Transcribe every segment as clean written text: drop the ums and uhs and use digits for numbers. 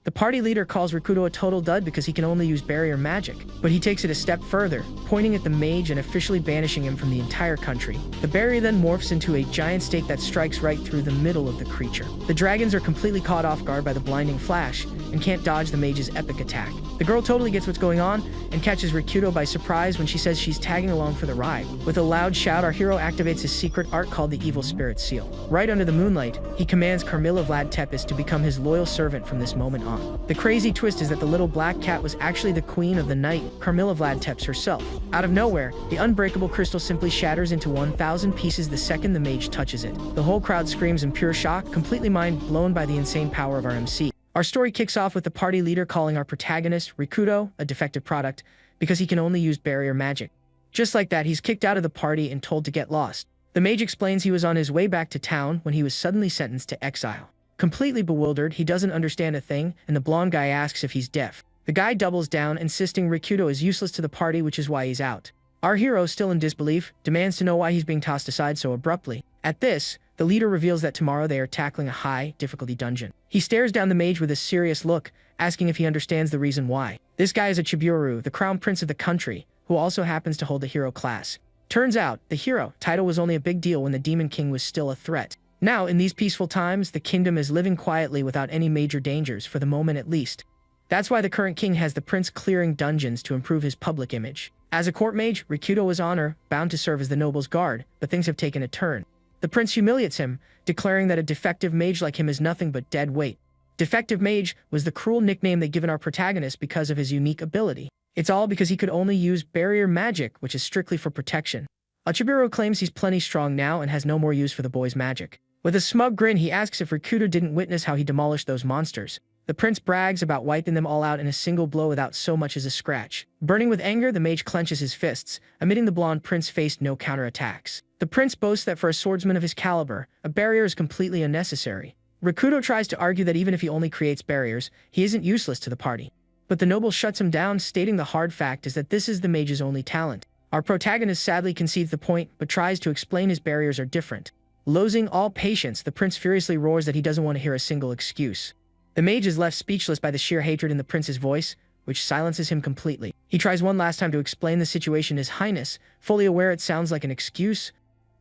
The party leader calls Rikudo a total dud because he can only use barrier magic, but he takes it a step further, pointing at the mage and officially banishing him from the entire country. The barrier then morphs into a giant stake that strikes right through the middle of the creature. The dragons are completely caught off guard by the blinding flash and can't dodge the mage's epic attack. The girl totally gets what's going on and catches Rikudo by surprise when she says she's tagging along for the ride. With a loud shout, our hero activates his secret art called the Evil Spirit Seal. Right under the moonlight, he commands Carmilla Vlad Tepes to become his loyal servant from this moment on. The crazy twist is that the little black cat was actually the queen of the night, Carmilla Vlad Tepes herself. Out of nowhere, the unbreakable crystal simply shatters into 1,000 pieces the second the mage touches it. The whole crowd screams in pure shock, completely mind blown by the insane power of our MC. Our story kicks off with the party leader calling our protagonist, Rikudo, a defective product because he can only use barrier magic. Just like that, he's kicked out of the party and told to get lost. The mage explains he was on his way back to town when he was suddenly sentenced to exile. Completely bewildered, he doesn't understand a thing, and the blonde guy asks if he's deaf. The guy doubles down, insisting Rikudo is useless to the party, which is why he's out. Our hero, still in disbelief, demands to know why he's being tossed aside so abruptly. At this, the leader reveals that tomorrow they are tackling a high-difficulty dungeon. He stares down the mage with a serious look, asking if he understands the reason why. This guy is a Chiburu, the crown prince of the country, who also happens to hold the hero class. Turns out, the hero title was only a big deal when the Demon King was still a threat. Now, in these peaceful times, the kingdom is living quietly without any major dangers, for the moment at least. That's why the current king has the prince clearing dungeons to improve his public image. As a court mage, Rikudo is bound to serve as the noble's guard, but things have taken a turn. The prince humiliates him, declaring that a defective mage like him is nothing but dead weight. Defective Mage was the cruel nickname they'd given our protagonist because of his unique ability. It's all because he could only use barrier magic, which is strictly for protection. Ochiburo claims he's plenty strong now and has no more use for the boy's magic. With a smug grin, he asks if Rikudo didn't witness how he demolished those monsters. The prince brags about wiping them all out in a single blow without so much as a scratch. Burning with anger, the mage clenches his fists, admitting the blonde prince faced no counterattacks. The prince boasts that for a swordsman of his caliber, a barrier is completely unnecessary. Rikudo tries to argue that even if he only creates barriers, he isn't useless to the party. But the noble shuts him down, stating the hard fact is that this is the mage's only talent. Our protagonist sadly concedes the point, but tries to explain his barriers are different. Losing all patience, the prince furiously roars that he doesn't want to hear a single excuse. The mage is left speechless by the sheer hatred in the prince's voice, which silences him completely. He tries one last time to explain the situation to His Highness, fully aware it sounds like an excuse.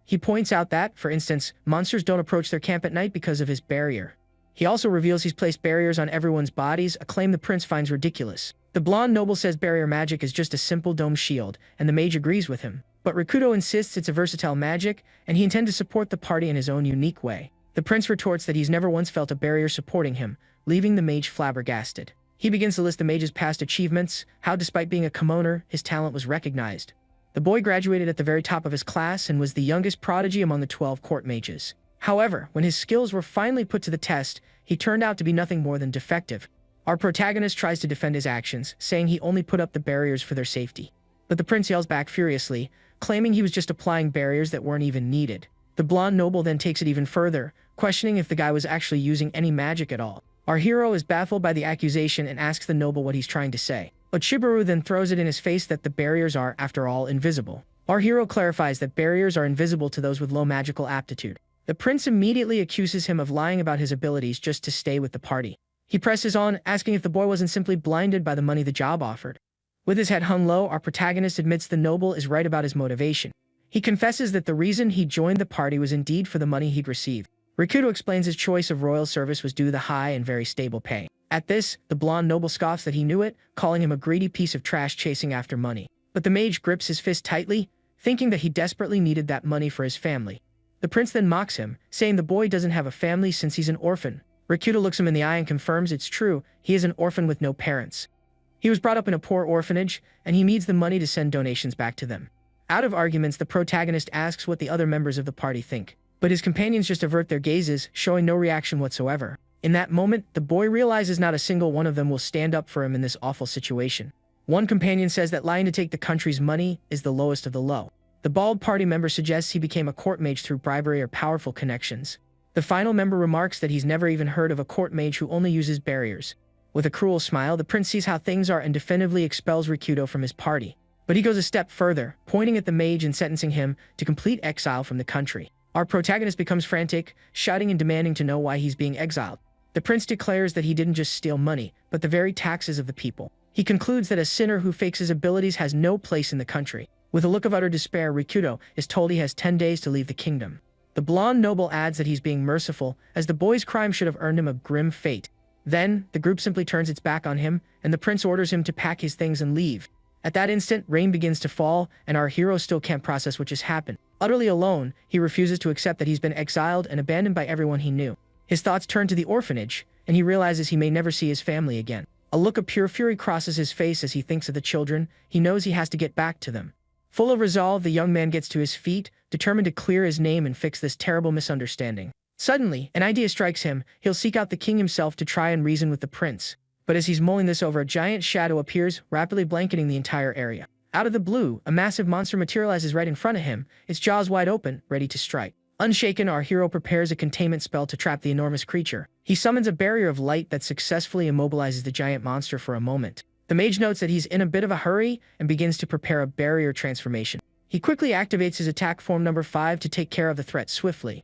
He points out that, for instance, monsters don't approach their camp at night because of his barrier. He also reveals he's placed barriers on everyone's bodies, a claim the prince finds ridiculous. The blonde noble says barrier magic is just a simple dome shield, and the mage agrees with him. But Rikudo insists it's a versatile magic, and he intends to support the party in his own unique way. The prince retorts that he's never once felt a barrier supporting him, leaving the mage flabbergasted. He begins to list the mage's past achievements, how despite being a commoner, his talent was recognized. The boy graduated at the very top of his class and was the youngest prodigy among the 12 court mages. However, when his skills were finally put to the test, he turned out to be nothing more than defective. Our protagonist tries to defend his actions, saying he only put up the barriers for their safety. But the prince yells back furiously, claiming he was just applying barriers that weren't even needed. The blonde noble then takes it even further, questioning if the guy was actually using any magic at all. Our hero is baffled by the accusation and asks the noble what he's trying to say. Ochiburo then throws it in his face that the barriers are, after all, invisible. Our hero clarifies that barriers are invisible to those with low magical aptitude. The prince immediately accuses him of lying about his abilities just to stay with the party. He presses on, asking if the boy wasn't simply blinded by the money the job offered. With his head hung low, our protagonist admits the noble is right about his motivation. He confesses that the reason he joined the party was indeed for the money he'd received. Rikudo explains his choice of royal service was due to the high and very stable pay. At this, the blonde noble scoffs that he knew it, calling him a greedy piece of trash chasing after money. But the mage grips his fist tightly, thinking that he desperately needed that money for his family. The prince then mocks him, saying the boy doesn't have a family since he's an orphan. Rikudo looks him in the eye and confirms it's true, he is an orphan with no parents. He was brought up in a poor orphanage, and he needs the money to send donations back to them. Out of arguments, the protagonist asks what the other members of the party think. But his companions just avert their gazes, showing no reaction whatsoever. In that moment, the boy realizes not a single one of them will stand up for him in this awful situation. One companion says that lying to take the country's money is the lowest of the low. The bald party member suggests he became a court mage through bribery or powerful connections. The final member remarks that he's never even heard of a court mage who only uses barriers. With a cruel smile, the prince sees how things are and definitively expels Rikudo from his party. But he goes a step further, pointing at the mage and sentencing him to complete exile from the country. Our protagonist becomes frantic, shouting and demanding to know why he's being exiled. The prince declares that he didn't just steal money, but the very taxes of the people. He concludes that a sinner who fakes his abilities has no place in the country. With a look of utter despair, Rikudo is told he has 10 days to leave the kingdom. The blonde noble adds that he's being merciful, as the boy's crime should have earned him a grim fate. Then, the group simply turns its back on him, and the prince orders him to pack his things and leave. At that instant, rain begins to fall, and our hero still can't process what just happened. Utterly alone, he refuses to accept that he's been exiled and abandoned by everyone he knew. His thoughts turn to the orphanage, and he realizes he may never see his family again. A look of pure fury crosses his face as he thinks of the children. He knows he has to get back to them. Full of resolve, the young man gets to his feet, determined to clear his name and fix this terrible misunderstanding. Suddenly, an idea strikes him. He'll seek out the king himself to try and reason with the prince. But as he's mulling this over, a giant shadow appears, rapidly blanketing the entire area. Out of the blue, a massive monster materializes right in front of him, its jaws wide open, ready to strike. Unshaken, our hero prepares a containment spell to trap the enormous creature. He summons a barrier of light that successfully immobilizes the giant monster for a moment. The mage notes that he's in a bit of a hurry and begins to prepare a barrier transformation. He quickly activates his attack form number 5 to take care of the threat swiftly.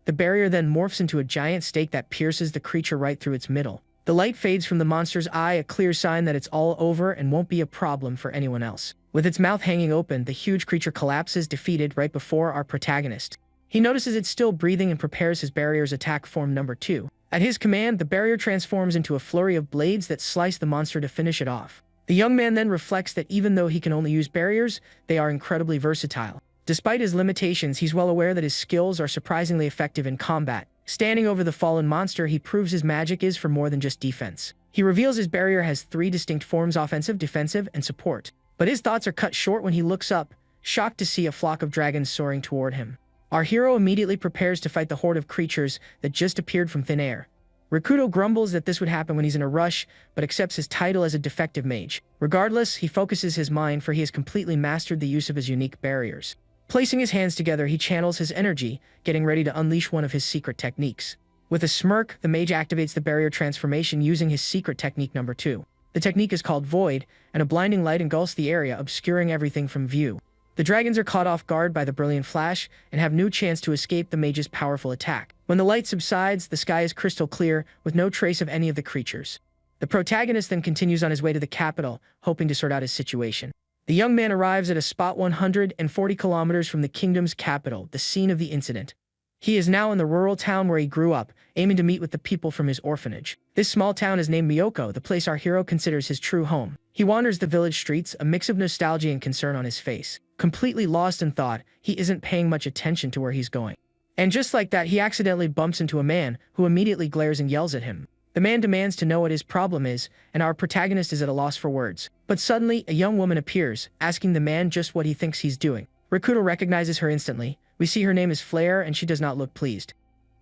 The barrier then morphs into a giant stake that pierces the creature right through its middle. The light fades from the monster's eye, a clear sign that it's all over and won't be a problem for anyone else. With its mouth hanging open, the huge creature collapses, defeated right before our protagonist. He notices it's still breathing and prepares his barrier's attack form number 2. At his command, the barrier transforms into a flurry of blades that slice the monster to finish it off. The young man then reflects that even though he can only use barriers, they are incredibly versatile. Despite his limitations, he's well aware that his skills are surprisingly effective in combat. Standing over the fallen monster, he proves his magic is for more than just defense. He reveals his barrier has 3 distinct forms: offensive, defensive, and support. But his thoughts are cut short when he looks up, shocked to see a flock of dragons soaring toward him. Our hero immediately prepares to fight the horde of creatures that just appeared from thin air. Rikudo grumbles that this would happen when he's in a rush, but accepts his title as a defective mage. Regardless, he focuses his mind, for he has completely mastered the use of his unique barriers. Placing his hands together, he channels his energy, getting ready to unleash one of his secret techniques. With a smirk, the mage activates the barrier transformation using his secret technique number 2. The technique is called Void, and a blinding light engulfs the area, obscuring everything from view. The dragons are caught off guard by the brilliant flash and have no chance to escape the mage's powerful attack. When the light subsides, the sky is crystal clear, with no trace of any of the creatures. The protagonist then continues on his way to the capital, hoping to sort out his situation. The young man arrives at a spot 140 kilometers from the kingdom's capital, the scene of the incident. He is now in the rural town where he grew up, aiming to meet with the people from his orphanage. This small town is named Miyoko, the place our hero considers his true home. He wanders the village streets, a mix of nostalgia and concern on his face. Completely lost in thought, he isn't paying much attention to where he's going. And just like that, he accidentally bumps into a man, who immediately glares and yells at him. The man demands to know what his problem is, and our protagonist is at a loss for words. But suddenly, a young woman appears, asking the man just what he thinks he's doing. Rikudo recognizes her instantly. We see her name is Flare, and she does not look pleased.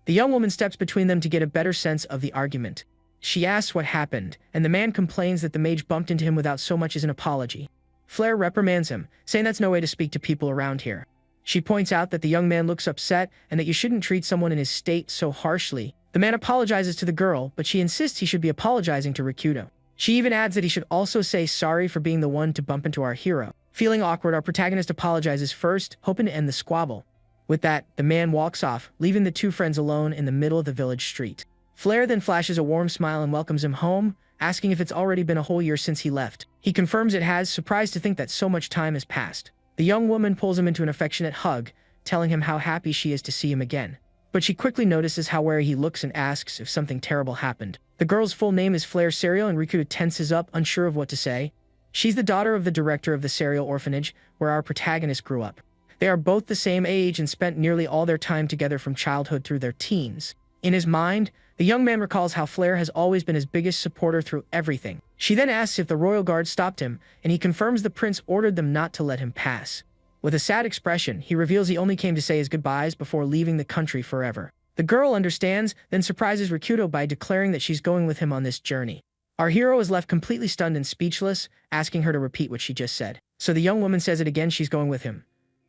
The young woman steps between them to get a better sense of the argument. She asks what happened, and the man complains that the mage bumped into him without so much as an apology. Flare reprimands him, saying that's no way to speak to people around here. She points out that the young man looks upset and that you shouldn't treat someone in his state so harshly. The man apologizes to the girl, but she insists he should be apologizing to Rikudo. She even adds that he should also say sorry for being the one to bump into our hero. Feeling awkward, our protagonist apologizes first, hoping to end the squabble. With that, the man walks off, leaving the two friends alone in the middle of the village street. Flare then flashes a warm smile and welcomes him home, asking if it's already been a whole year since he left. He confirms it has, surprised to think that so much time has passed. The young woman pulls him into an affectionate hug, telling him how happy she is to see him again. But she quickly notices how wary he looks and asks if something terrible happened. The girl's full name is Flare Serial, and Rikudo tenses up, unsure of what to say. She's the daughter of the director of the Serial orphanage, where our protagonist grew up. They are both the same age and spent nearly all their time together from childhood through their teens. In his mind, the young man recalls how Flare has always been his biggest supporter through everything. She then asks if the royal guard stopped him, and he confirms the prince ordered them not to let him pass. With a sad expression, he reveals he only came to say his goodbyes before leaving the country forever. The girl understands, then surprises Rikudo by declaring that she's going with him on this journey. Our hero is left completely stunned and speechless, asking her to repeat what she just said. So the young woman says it again, she's going with him.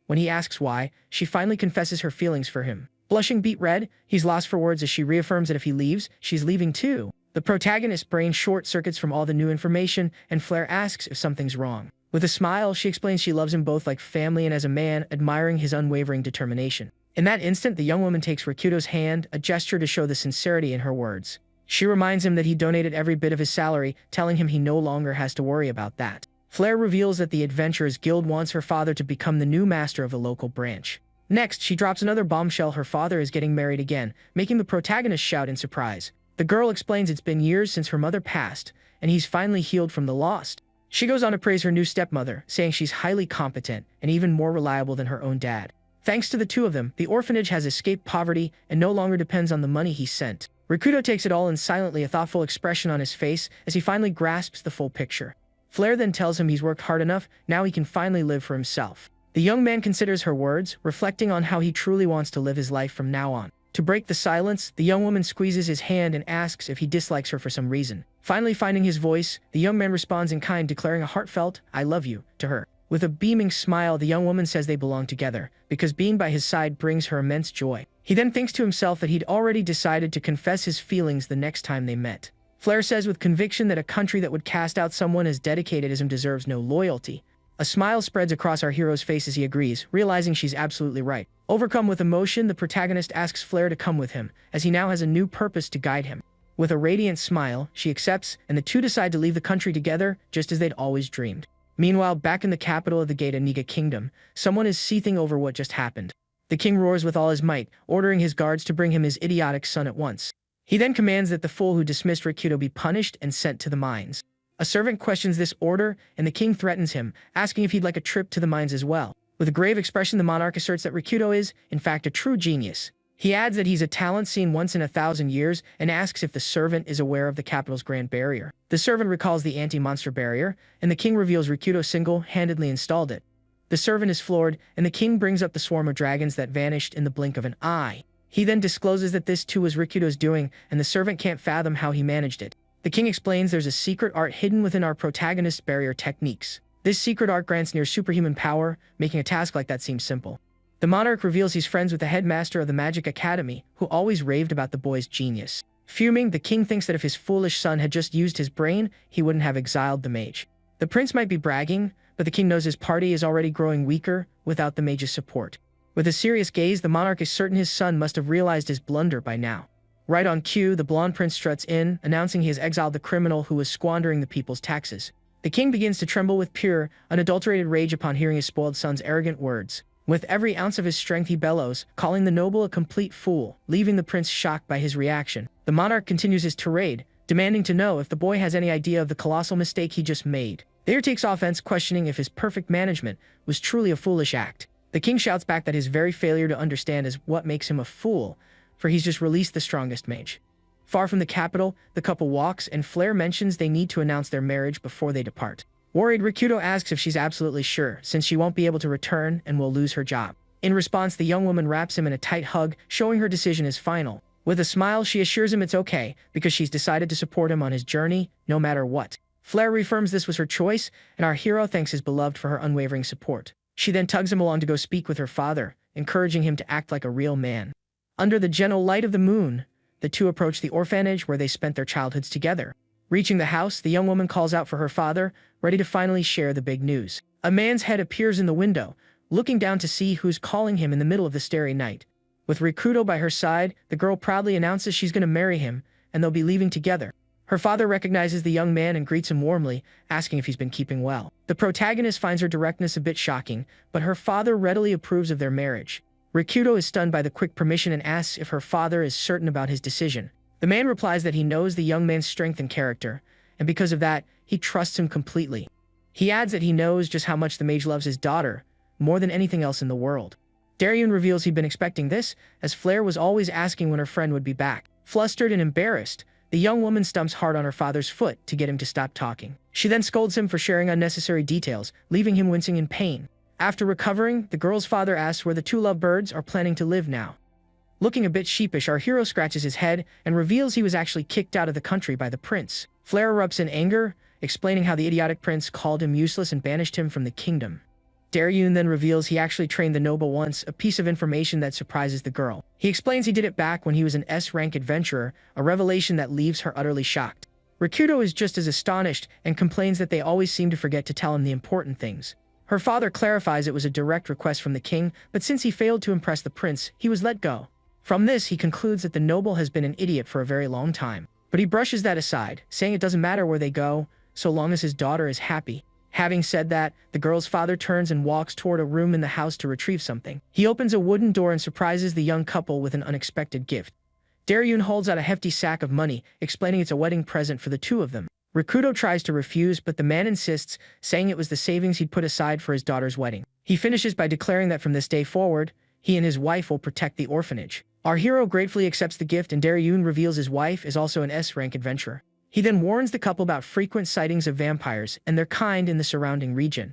When he asks why, she finally confesses her feelings for him. Blushing beet red, he's lost for words as she reaffirms that if he leaves, she's leaving too. The protagonist's brain short-circuits from all the new information, and Flare asks if something's wrong. With a smile, she explains she loves him both like family and as a man, admiring his unwavering determination. In that instant, the young woman takes Rikudo's hand, a gesture to show the sincerity in her words. She reminds him that he donated every bit of his salary, telling him he no longer has to worry about that. Flare reveals that the Adventurers Guild wants her father to become the new master of a local branch. Next, she drops another bombshell: her father is getting married again, making the protagonist shout in surprise. The girl explains it's been years since her mother passed, and he's finally healed from the loss. She goes on to praise her new stepmother, saying she's highly competent and even more reliable than her own dad. Thanks to the two of them, the orphanage has escaped poverty and no longer depends on the money he sent. Rikudo takes it all in silently, a thoughtful expression on his face as he finally grasps the full picture. Flare then tells him he's worked hard enough, now he can finally live for himself. The young man considers her words, reflecting on how he truly wants to live his life from now on. To break the silence, the young woman squeezes his hand and asks if he dislikes her for some reason. Finally finding his voice, the young man responds in kind, declaring a heartfelt, "I love you," to her. With a beaming smile, the young woman says they belong together, because being by his side brings her immense joy. He then thinks to himself that he'd already decided to confess his feelings the next time they met. Flare says with conviction that a country that would cast out someone as dedicated as him deserves no loyalty. A smile spreads across our hero's face as he agrees, realizing she's absolutely right. Overcome with emotion, the protagonist asks Flare to come with him, as he now has a new purpose to guide him. With a radiant smile, she accepts, and the two decide to leave the country together, just as they'd always dreamed. Meanwhile, back in the capital of the Aniga kingdom, someone is seething over what just happened. The king roars with all his might, ordering his guards to bring him his idiotic son at once. He then commands that the fool who dismissed Rikudo be punished and sent to the mines. A servant questions this order, and the king threatens him, asking if he'd like a trip to the mines as well. With a grave expression, the monarch asserts that Rikudo is, in fact, a true genius. He adds that he's a talent seen once in 1,000 years and asks if the servant is aware of the capital's grand barrier. The servant recalls the anti-monster barrier, and the king reveals Rikudo single-handedly installed it. The servant is floored, and the king brings up the swarm of dragons that vanished in the blink of an eye. He then discloses that this too was Rikudo's doing, and the servant can't fathom how he managed it. The king explains there's a secret art hidden within our protagonist's barrier techniques. This secret art grants near superhuman power, making a task like that seem simple. The monarch reveals he's friends with the headmaster of the Magic Academy, who always raved about the boy's genius. Fuming, the king thinks that if his foolish son had just used his brain, he wouldn't have exiled the mage. The prince might be bragging, but the king knows his party is already growing weaker without the mage's support. With a serious gaze, the monarch is certain his son must have realized his blunder by now. Right on cue, the blonde prince struts in, announcing he has exiled the criminal who was squandering the people's taxes. The king begins to tremble with pure, unadulterated rage upon hearing his spoiled son's arrogant words. With every ounce of his strength he bellows, calling the noble a complete fool, leaving the prince shocked by his reaction. The monarch continues his tirade, demanding to know if the boy has any idea of the colossal mistake he just made. Thayer takes offense, questioning if his perfect management was truly a foolish act. The king shouts back that his very failure to understand is what makes him a fool, for he's just released the strongest mage. Far from the capital, the couple walks, and Flare mentions they need to announce their marriage before they depart. Worried, Rikudo asks if she's absolutely sure, since she won't be able to return and will lose her job. In response, the young woman wraps him in a tight hug, showing her decision is final. With a smile, she assures him it's okay, because she's decided to support him on his journey, no matter what. Flare reaffirms this was her choice, and our hero thanks his beloved for her unwavering support. She then tugs him along to go speak with her father, encouraging him to act like a real man. Under the gentle light of the moon, the two approach the orphanage where they spent their childhoods together. Reaching the house, the young woman calls out for her father, ready to finally share the big news. A man's head appears in the window, looking down to see who's calling him in the middle of the starry night. With Rikudo by her side, the girl proudly announces she's going to marry him, and they'll be leaving together. Her father recognizes the young man and greets him warmly, asking if he's been keeping well. The protagonist finds her directness a bit shocking, but her father readily approves of their marriage. Rikudo is stunned by the quick permission and asks if her father is certain about his decision. The man replies that he knows the young man's strength and character, and because of that, he trusts him completely. He adds that he knows just how much the mage loves his daughter, more than anything else in the world. Daryun reveals he'd been expecting this, as Flare was always asking when her friend would be back. Flustered and embarrassed, the young woman stumps hard on her father's foot to get him to stop talking. She then scolds him for sharing unnecessary details, leaving him wincing in pain. After recovering, the girl's father asks where the two lovebirds are planning to live now. Looking a bit sheepish, our hero scratches his head and reveals he was actually kicked out of the country by the prince. Flare erupts in anger, explaining how the idiotic prince called him useless and banished him from the kingdom. Daryun then reveals he actually trained the noble once, a piece of information that surprises the girl. He explains he did it back when he was an S-rank adventurer, a revelation that leaves her utterly shocked. Rikudo is just as astonished and complains that they always seem to forget to tell him the important things. Her father clarifies it was a direct request from the king, but since he failed to impress the prince, he was let go. From this, he concludes that the noble has been an idiot for a very long time. But he brushes that aside, saying it doesn't matter where they go, so long as his daughter is happy. Having said that, the girl's father turns and walks toward a room in the house to retrieve something. He opens a wooden door and surprises the young couple with an unexpected gift. Daryun holds out a hefty sack of money, explaining it's a wedding present for the two of them. Rikudo tries to refuse, but the man insists, saying it was the savings he'd put aside for his daughter's wedding. He finishes by declaring that from this day forward, he and his wife will protect the orphanage. Our hero gratefully accepts the gift, and Daryun reveals his wife is also an S-rank adventurer. He then warns the couple about frequent sightings of vampires and their kind in the surrounding region.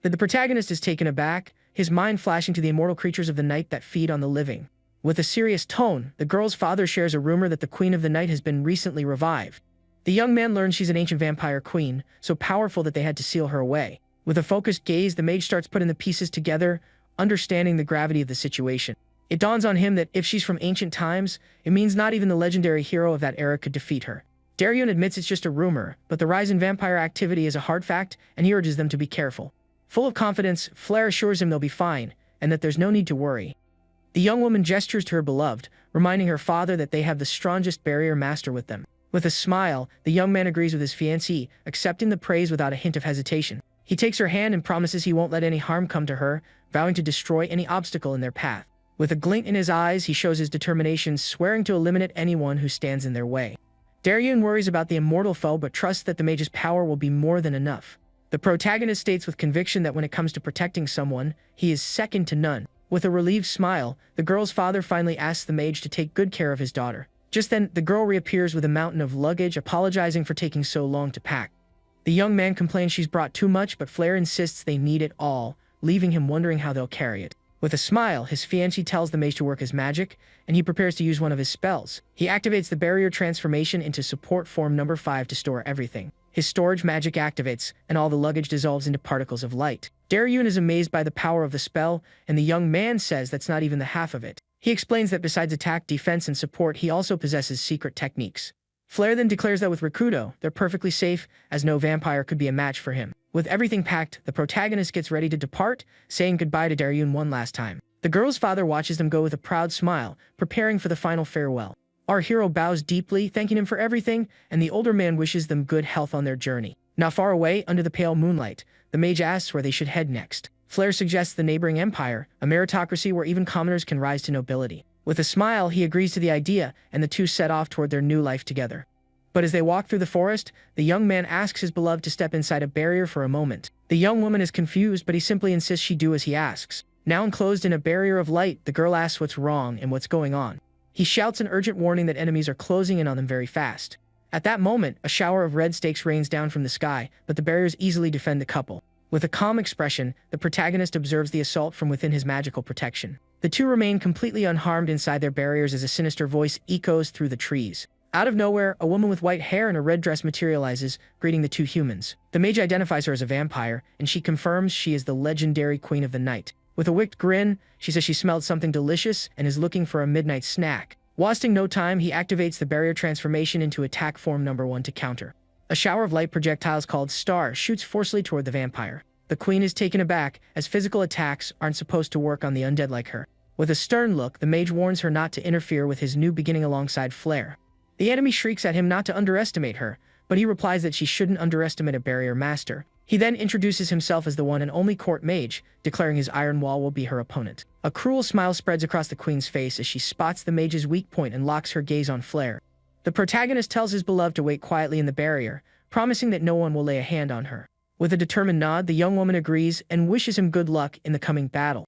The protagonist is taken aback, his mind flashing to the immortal creatures of the night that feed on the living. With a serious tone, the girl's father shares a rumor that the Queen of the Night has been recently revived. The young man learns she's an ancient vampire queen, so powerful that they had to seal her away. With a focused gaze, the mage starts putting the pieces together, understanding the gravity of the situation. It dawns on him that if she's from ancient times, it means not even the legendary hero of that era could defeat her. Daryun admits it's just a rumor, but the rise in vampire activity is a hard fact, and he urges them to be careful. Full of confidence, Flair assures him they'll be fine, and that there's no need to worry. The young woman gestures to her beloved, reminding her father that they have the strongest barrier master with them. With a smile, the young man agrees with his fiancée, accepting the praise without a hint of hesitation. He takes her hand and promises he won't let any harm come to her, vowing to destroy any obstacle in their path. With a glint in his eyes, he shows his determination, swearing to eliminate anyone who stands in their way. Daryun worries about the immortal foe but trusts that the mage's power will be more than enough. The protagonist states with conviction that when it comes to protecting someone, he is second to none. With a relieved smile, the girl's father finally asks the mage to take good care of his daughter. Just then, the girl reappears with a mountain of luggage, apologizing for taking so long to pack. The young man complains she's brought too much, but Flair insists they need it all, leaving him wondering how they'll carry it. With a smile, his fiancée tells the mage to work his magic, and he prepares to use one of his spells. He activates the barrier transformation into support form number 5 to store everything. His storage magic activates, and all the luggage dissolves into particles of light. Daryun is amazed by the power of the spell, and the young man says that's not even the half of it. He explains that besides attack, defense, and support, he also possesses secret techniques. Flair then declares that with Rikudo, they're perfectly safe, as no vampire could be a match for him. With everything packed, the protagonist gets ready to depart, saying goodbye to Daryun one last time. The girl's father watches them go with a proud smile, preparing for the final farewell. Our hero bows deeply, thanking him for everything, and the older man wishes them good health on their journey. Not far away, under the pale moonlight, the mage asks where they should head next. Flair suggests the neighboring empire, a meritocracy where even commoners can rise to nobility. With a smile, he agrees to the idea, and the two set off toward their new life together. But as they walk through the forest, the young man asks his beloved to step inside a barrier for a moment. The young woman is confused, but he simply insists she do as he asks. Now enclosed in a barrier of light, the girl asks what's wrong and what's going on. He shouts an urgent warning that enemies are closing in on them very fast. At that moment, a shower of red stakes rains down from the sky, but the barriers easily defend the couple. With a calm expression, the protagonist observes the assault from within his magical protection. The two remain completely unharmed inside their barriers as a sinister voice echoes through the trees. Out of nowhere, a woman with white hair and a red dress materializes, greeting the two humans. The mage identifies her as a vampire, and she confirms she is the legendary Queen of the Night. With a wicked grin, she says she smelled something delicious and is looking for a midnight snack. Wasting no time, he activates the barrier transformation into attack form number 1 to counter. A shower of light projectiles called Star shoots forcefully toward the vampire. The queen is taken aback, as physical attacks aren't supposed to work on the undead like her. With a stern look, the mage warns her not to interfere with his new beginning alongside Flair. The enemy shrieks at him not to underestimate her, but he replies that she shouldn't underestimate a barrier master. He then introduces himself as the one and only court mage, declaring his iron wall will be her opponent. A cruel smile spreads across the queen's face as she spots the mage's weak point and locks her gaze on Flair. The protagonist tells his beloved to wait quietly in the barrier, promising that no one will lay a hand on her. With a determined nod, the young woman agrees and wishes him good luck in the coming battle.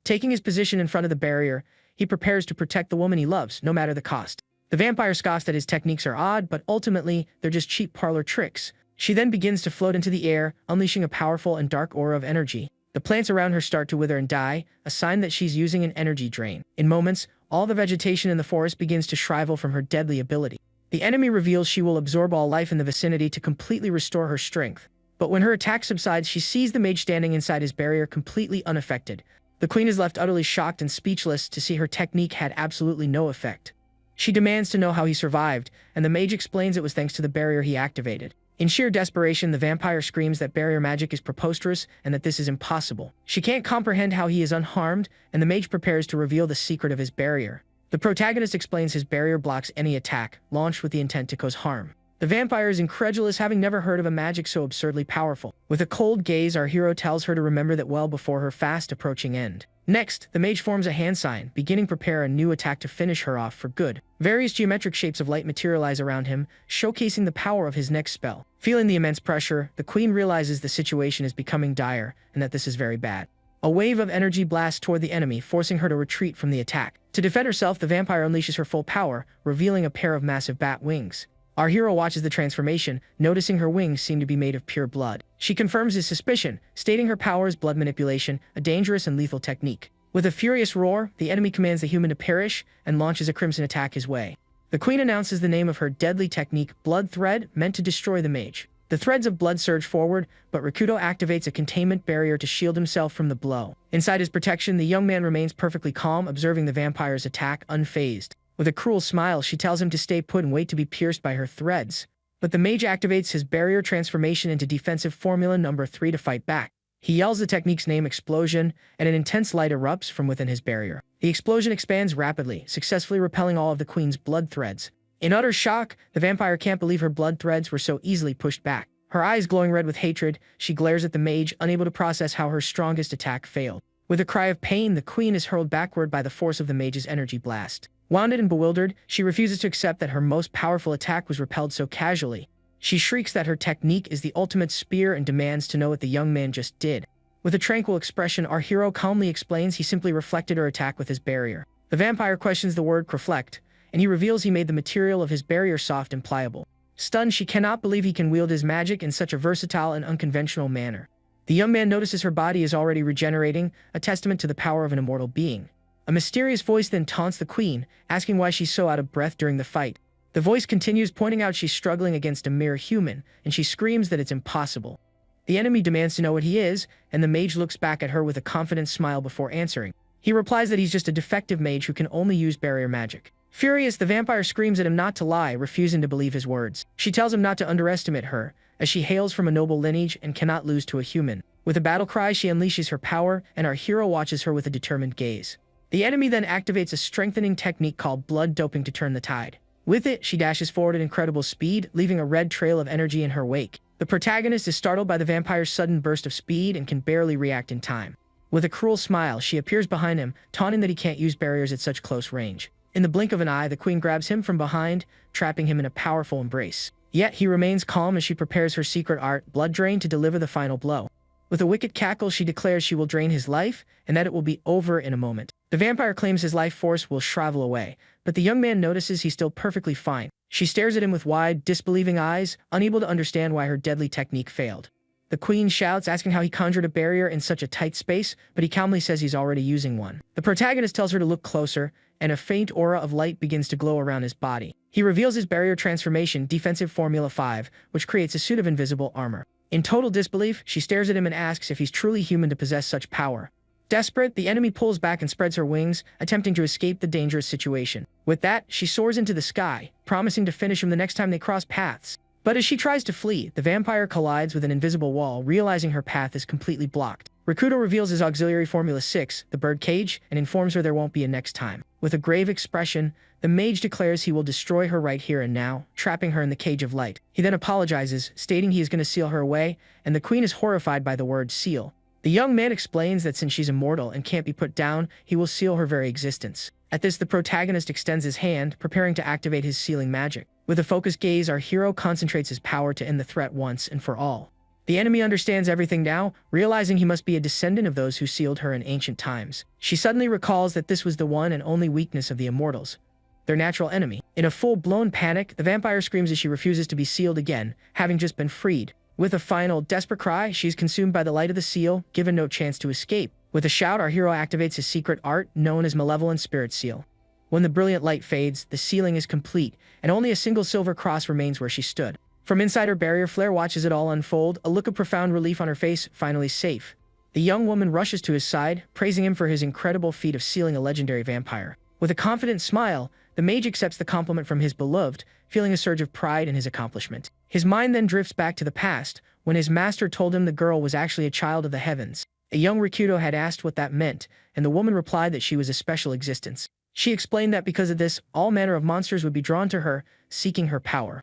Taking his position in front of the barrier, he prepares to protect the woman he loves, no matter the cost. The vampire scoffs that his techniques are odd, but ultimately, they're just cheap parlor tricks. She then begins to float into the air, unleashing a powerful and dark aura of energy. The plants around her start to wither and die, a sign that she's using an energy drain. In moments, all the vegetation in the forest begins to shrivel from her deadly ability. The enemy reveals she will absorb all life in the vicinity to completely restore her strength. But when her attack subsides, she sees the mage standing inside his barrier completely unaffected. The queen is left utterly shocked and speechless to see her technique had absolutely no effect. She demands to know how he survived, and the mage explains it was thanks to the barrier he activated. In sheer desperation, the vampire screams that barrier magic is preposterous and that this is impossible. She can't comprehend how he is unharmed, and the mage prepares to reveal the secret of his barrier. The protagonist explains his barrier blocks any attack, launched with the intent to cause harm. The vampire is incredulous, having never heard of a magic so absurdly powerful. With a cold gaze, our hero tells her to remember that well before her fast-approaching end. Next, the mage forms a hand sign, beginning prepare a new attack to finish her off for good. Various geometric shapes of light materialize around him, showcasing the power of his next spell. Feeling the immense pressure, the queen realizes the situation is becoming dire, and that this is very bad. A wave of energy blasts toward the enemy, forcing her to retreat from the attack. To defend herself, the vampire unleashes her full power, revealing a pair of massive bat wings. Our hero watches the transformation, noticing her wings seem to be made of pure blood. She confirms his suspicion, stating her power is blood manipulation, a dangerous and lethal technique. With a furious roar, the enemy commands the human to perish and launches a crimson attack his way. The queen announces the name of her deadly technique, Blood Thread, meant to destroy the mage. The threads of blood surge forward, but Rikudo activates a containment barrier to shield himself from the blow. Inside his protection, the young man remains perfectly calm, observing the vampire's attack unfazed. With a cruel smile, she tells him to stay put and wait to be pierced by her threads. But the mage activates his barrier transformation into defensive formula number 3 to fight back. He yells the technique's name, Explosion, and an intense light erupts from within his barrier. The explosion expands rapidly, successfully repelling all of the queen's blood threads. In utter shock, the vampire can't believe her blood threads were so easily pushed back. Her eyes glowing red with hatred, she glares at the mage, unable to process how her strongest attack failed. With a cry of pain, the queen is hurled backward by the force of the mage's energy blast. Wounded and bewildered, she refuses to accept that her most powerful attack was repelled so casually. She shrieks that her technique is the ultimate spear and demands to know what the young man just did. With a tranquil expression, our hero calmly explains he simply reflected her attack with his barrier. The vampire questions the word reflect, and he reveals he made the material of his barrier soft and pliable. Stunned, she cannot believe he can wield his magic in such a versatile and unconventional manner. The young man notices her body is already regenerating, a testament to the power of an immortal being. A mysterious voice then taunts the queen, asking why she's so out of breath during the fight. The voice continues, pointing out she's struggling against a mere human, and she screams that it's impossible. The enemy demands to know what he is, and the mage looks back at her with a confident smile before answering. He replies that he's just a defective mage who can only use barrier magic. Furious, the vampire screams at him not to lie, refusing to believe his words. She tells him not to underestimate her, as she hails from a noble lineage and cannot lose to a human. With a battle cry, she unleashes her power, and our hero watches her with a determined gaze. The enemy then activates a strengthening technique called blood doping to turn the tide. With it, she dashes forward at incredible speed, leaving a red trail of energy in her wake. The protagonist is startled by the vampire's sudden burst of speed and can barely react in time. With a cruel smile, she appears behind him, taunting that he can't use barriers at such close range. In the blink of an eye, the queen grabs him from behind, trapping him in a powerful embrace. Yet he remains calm as she prepares her secret art, Blood Drain, to deliver the final blow. With a wicked cackle, she declares she will drain his life, and that it will be over in a moment. The vampire claims his life force will shrivel away, but the young man notices he's still perfectly fine. She stares at him with wide, disbelieving eyes, unable to understand why her deadly technique failed. The queen shouts, asking how he conjured a barrier in such a tight space, but he calmly says he's already using one. The protagonist tells her to look closer, and a faint aura of light begins to glow around his body. He reveals his barrier transformation, Defensive Formula 5, which creates a suit of invisible armor. In total disbelief, she stares at him and asks if he's truly human to possess such power. Desperate, the enemy pulls back and spreads her wings, attempting to escape the dangerous situation. With that, she soars into the sky, promising to finish him the next time they cross paths. But as she tries to flee, the vampire collides with an invisible wall, realizing her path is completely blocked. Rikudo reveals his auxiliary Formula 6, the bird cage, and informs her there won't be a next time. With a grave expression, the mage declares he will destroy her right here and now, trapping her in the cage of light. He then apologizes, stating he is going to seal her away, and the queen is horrified by the word seal. The young man explains that since she's immortal and can't be put down, he will seal her very existence. At this, the protagonist extends his hand, preparing to activate his sealing magic. With a focused gaze, our hero concentrates his power to end the threat once and for all. The enemy understands everything now, realizing he must be a descendant of those who sealed her in ancient times. She suddenly recalls that this was the one and only weakness of the immortals, their natural enemy. In a full-blown panic, the vampire screams as she refuses to be sealed again, having just been freed. With a final, desperate cry, she is consumed by the light of the seal, given no chance to escape. With a shout, our hero activates his secret art, known as Malevolent Spirit Seal. When the brilliant light fades, the sealing is complete, and only a single silver cross remains where she stood. From inside her barrier, Flair watches it all unfold, a look of profound relief on her face, finally safe. The young woman rushes to his side, praising him for his incredible feat of sealing a legendary vampire. With a confident smile, the mage accepts the compliment from his beloved, feeling a surge of pride in his accomplishment. His mind then drifts back to the past, when his master told him the girl was actually a child of the heavens. A young Rikudo had asked what that meant, and the woman replied that she was a special existence. She explained that because of this, all manner of monsters would be drawn to her, seeking her power.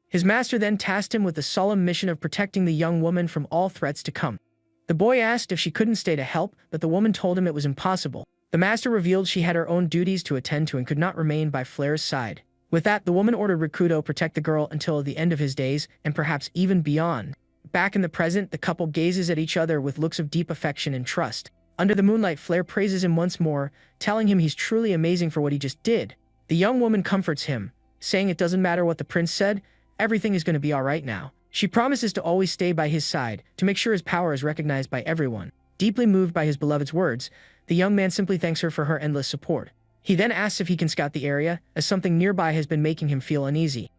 His master then tasked him with the solemn mission of protecting the young woman from all threats to come. The boy asked if she couldn't stay to help, but the woman told him it was impossible. The master revealed she had her own duties to attend to and could not remain by Flair's side. With that, the woman ordered Rikudo protect the girl until the end of his days, and perhaps even beyond. Back in the present, the couple gazes at each other with looks of deep affection and trust. Under the moonlight, Flair praises him once more, telling him he's truly amazing for what he just did. The young woman comforts him, saying it doesn't matter what the prince said, everything is going to be alright now. She promises to always stay by his side, to make sure his power is recognized by everyone. Deeply moved by his beloved's words, the young man simply thanks her for her endless support. He then asks if he can scout the area, as something nearby has been making him feel uneasy.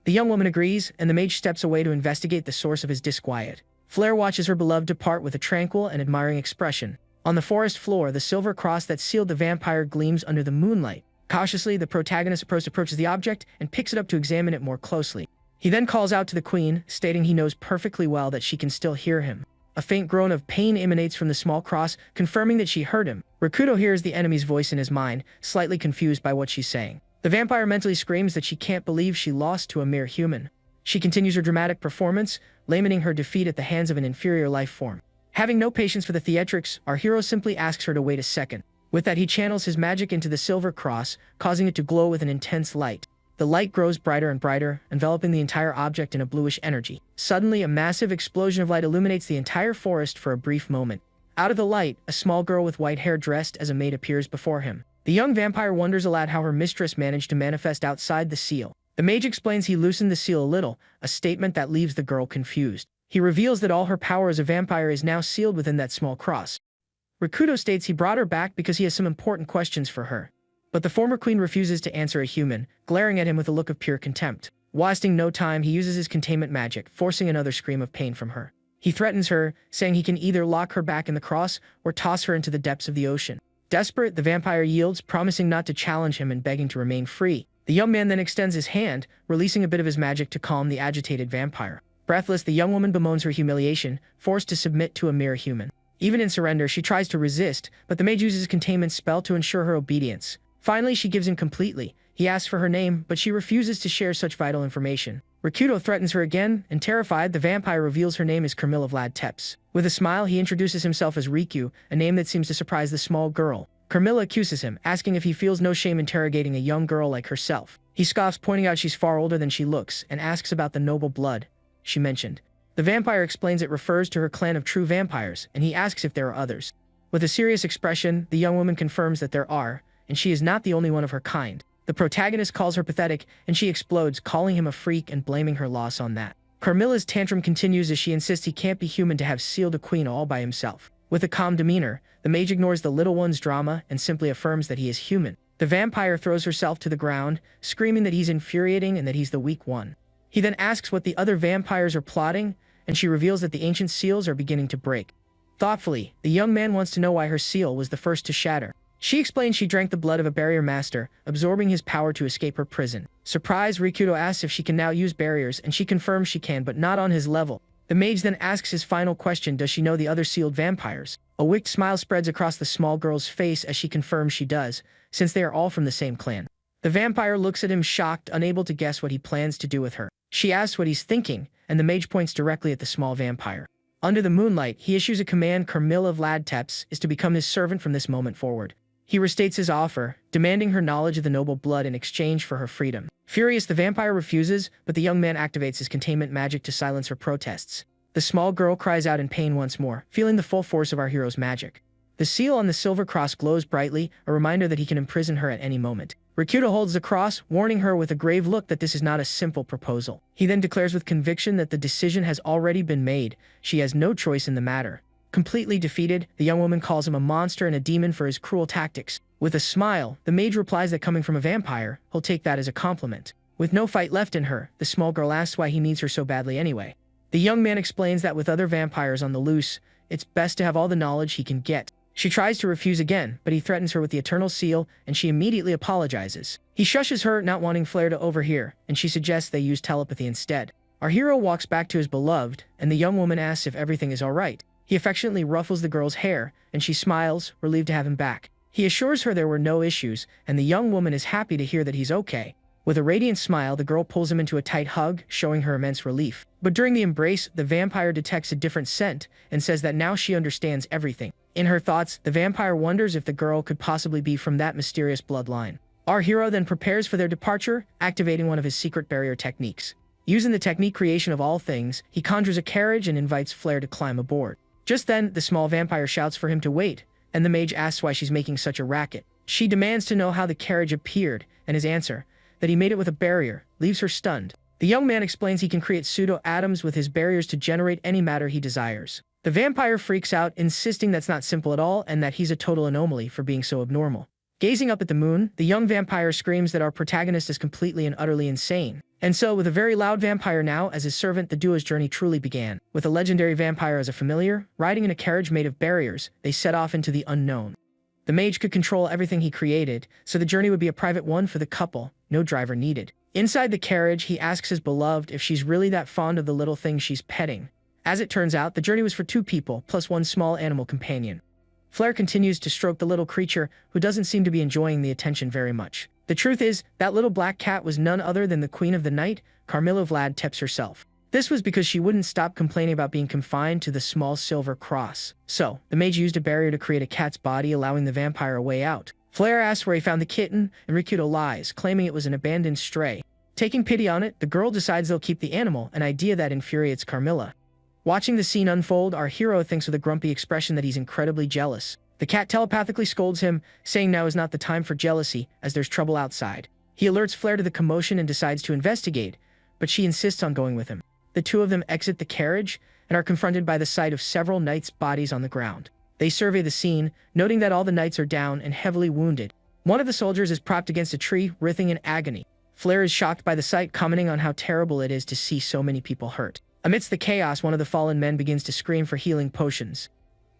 The young woman agrees, and the mage steps away to investigate the source of his disquiet. Flair watches her beloved depart with a tranquil and admiring expression. On the forest floor, the silver cross that sealed the vampire gleams under the moonlight. Cautiously, the protagonist approaches the object and picks it up to examine it more closely. He then calls out to the queen, stating he knows perfectly well that she can still hear him. A faint groan of pain emanates from the small cross, confirming that she heard him. Rikudo hears the enemy's voice in his mind, slightly confused by what she's saying. The vampire mentally screams that she can't believe she lost to a mere human. She continues her dramatic performance, lamenting her defeat at the hands of an inferior life form. Having no patience for the theatrics, our hero simply asks her to wait a second. With that, he channels his magic into the silver cross, causing it to glow with an intense light. The light grows brighter and brighter, enveloping the entire object in a bluish energy. Suddenly, a massive explosion of light illuminates the entire forest for a brief moment. Out of the light, a small girl with white hair dressed as a maid appears before him. The young vampire wonders aloud how her mistress managed to manifest outside the seal. The mage explains he loosened the seal a little, a statement that leaves the girl confused. He reveals that all her power as a vampire is now sealed within that small cross. Rikudo states he brought her back because he has some important questions for her. But the former queen refuses to answer a human, glaring at him with a look of pure contempt. Wasting no time, he uses his containment magic, forcing another scream of pain from her. He threatens her, saying he can either lock her back in the cross or toss her into the depths of the ocean. Desperate, the vampire yields, promising not to challenge him and begging to remain free. The young man then extends his hand, releasing a bit of his magic to calm the agitated vampire. Breathless, the young woman bemoans her humiliation, forced to submit to a mere human. Even in surrender, she tries to resist, but the mage uses his containment spell to ensure her obedience. Finally, she gives in completely. He asks for her name, but she refuses to share such vital information. Rikudo threatens her again, and terrified, the vampire reveals her name is Carmilla Vladteps. With a smile, he introduces himself as Riku, a name that seems to surprise the small girl. Carmilla accuses him, asking if he feels no shame interrogating a young girl like herself. He scoffs, pointing out she's far older than she looks, and asks about the noble blood she mentioned. The vampire explains it refers to her clan of true vampires, and he asks if there are others. With a serious expression, the young woman confirms that there are, and she is not the only one of her kind. The protagonist calls her pathetic, and she explodes, calling him a freak and blaming her loss on that. Carmilla's tantrum continues as she insists he can't be human to have sealed a queen all by himself. With a calm demeanor, the mage ignores the little one's drama and simply affirms that he is human. The vampire throws herself to the ground, screaming that he's infuriating and that he's the weak one. He then asks what the other vampires are plotting, and she reveals that the ancient seals are beginning to break. Thoughtfully, the young man wants to know why her seal was the first to shatter. She explains she drank the blood of a barrier master, absorbing his power to escape her prison. Surprised, Rikudo asks if she can now use barriers, and she confirms she can, but not on his level. The mage then asks his final question: does she know the other sealed vampires? A wicked smile spreads across the small girl's face as she confirms she does, since they are all from the same clan. The vampire looks at him shocked, unable to guess what he plans to do with her. She asks what he's thinking, and the mage points directly at the small vampire. Under the moonlight, he issues a command: Carmilla Vladteps is to become his servant from this moment forward. He restates his offer, demanding her knowledge of the noble blood in exchange for her freedom. Furious, the vampire refuses, but the young man activates his containment magic to silence her protests. The small girl cries out in pain once more, feeling the full force of our hero's magic. The seal on the silver cross glows brightly, a reminder that he can imprison her at any moment. Rikudo holds the cross, warning her with a grave look that this is not a simple proposal. He then declares with conviction that the decision has already been made. She has no choice in the matter. Completely defeated, the young woman calls him a monster and a demon for his cruel tactics. With a smile, the mage replies that coming from a vampire, he'll take that as a compliment. With no fight left in her, the small girl asks why he needs her so badly anyway. The young man explains that with other vampires on the loose, it's best to have all the knowledge he can get. She tries to refuse again, but he threatens her with the eternal seal, and she immediately apologizes. He shushes her, not wanting Flair to overhear, and she suggests they use telepathy instead. Our hero walks back to his beloved, and the young woman asks if everything is alright. He affectionately ruffles the girl's hair, and she smiles, relieved to have him back. He assures her there were no issues, and the young woman is happy to hear that he's okay. With a radiant smile, the girl pulls him into a tight hug, showing her immense relief. But during the embrace, the vampire detects a different scent and says that now she understands everything. In her thoughts, the vampire wonders if the girl could possibly be from that mysterious bloodline. Our hero then prepares for their departure, activating one of his secret barrier techniques. Using the technique creation of all things, he conjures a carriage and invites Flare to climb aboard. Just then, the small vampire shouts for him to wait, and the mage asks why she's making such a racket. She demands to know how the carriage appeared, and his answer, that he made it with a barrier, leaves her stunned. The young man explains he can create pseudo-atoms with his barriers to generate any matter he desires. The vampire freaks out, insisting that's not simple at all and that he's a total anomaly for being so abnormal. Gazing up at the moon, the young vampire screams that our protagonist is completely and utterly insane. And so, with a very loud vampire now as his servant, the duo's journey truly began. With a legendary vampire as a familiar, riding in a carriage made of barriers, they set off into the unknown. The mage could control everything he created, so the journey would be a private one for the couple, no driver needed. Inside the carriage, he asks his beloved if she's really that fond of the little thing she's petting. As it turns out, the journey was for 2 people, plus 1 small animal companion. Flare continues to stroke the little creature, who doesn't seem to be enjoying the attention very much. The truth is, that little black cat was none other than the queen of the night, Carmilla Vladteps herself. This was because she wouldn't stop complaining about being confined to the small silver cross. So, the mage used a barrier to create a cat's body, allowing the vampire a way out. Flare asks where he found the kitten, and Rikudo lies, claiming it was an abandoned stray. Taking pity on it, the girl decides they'll keep the animal, an idea that infuriates Carmilla. Watching the scene unfold, our hero thinks with a grumpy expression that he's incredibly jealous. The cat telepathically scolds him, saying now is not the time for jealousy, as there's trouble outside. He alerts Flare to the commotion and decides to investigate, but she insists on going with him. The two of them exit the carriage and are confronted by the sight of several knights' bodies on the ground. They survey the scene, noting that all the knights are down and heavily wounded. One of the soldiers is propped against a tree, writhing in agony. Flare is shocked by the sight, commenting on how terrible it is to see so many people hurt. Amidst the chaos, one of the fallen men begins to scream for healing potions.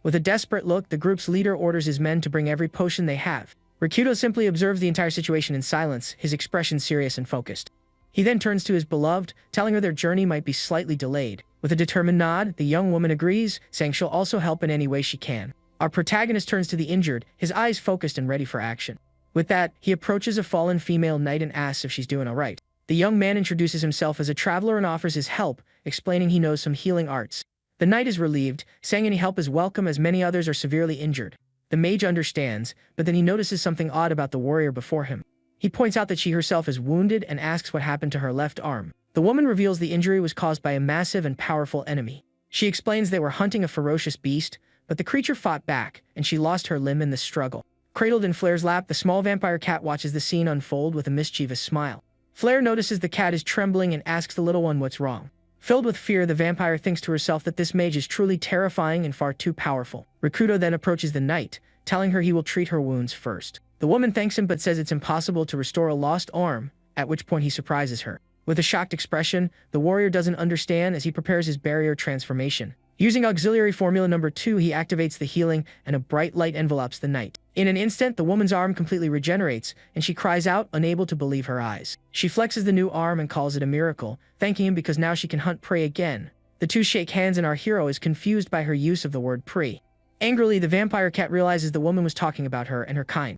With a desperate look, the group's leader orders his men to bring every potion they have. Rikudo simply observes the entire situation in silence, his expression serious and focused. He then turns to his beloved, telling her their journey might be slightly delayed. With a determined nod, the young woman agrees, saying she'll also help in any way she can. Our protagonist turns to the injured, his eyes focused and ready for action. With that, he approaches a fallen female knight and asks if she's doing alright. The young man introduces himself as a traveler and offers his help, explaining he knows some healing arts. The knight is relieved, saying any help is welcome as many others are severely injured. The mage understands, but then he notices something odd about the warrior before him. He points out that she herself is wounded and asks what happened to her left arm. The woman reveals the injury was caused by a massive and powerful enemy. She explains they were hunting a ferocious beast, but the creature fought back, and she lost her limb in the struggle. Cradled in Flare's lap, the small vampire cat watches the scene unfold with a mischievous smile. Flare notices the cat is trembling and asks the little one what's wrong. Filled with fear, the vampire thinks to herself that this mage is truly terrifying and far too powerful. Rikudo then approaches the knight, telling her he will treat her wounds first. The woman thanks him but says it's impossible to restore a lost arm, at which point he surprises her. With a shocked expression, the warrior doesn't understand as he prepares his barrier transformation. Using auxiliary formula number 2, he activates the healing and a bright light envelops the knight. In an instant, the woman's arm completely regenerates, and she cries out, unable to believe her eyes. She flexes the new arm and calls it a miracle, thanking him because now she can hunt prey again. The two shake hands and our hero is confused by her use of the word prey. Angrily, the vampire cat realizes the woman was talking about her and her kind.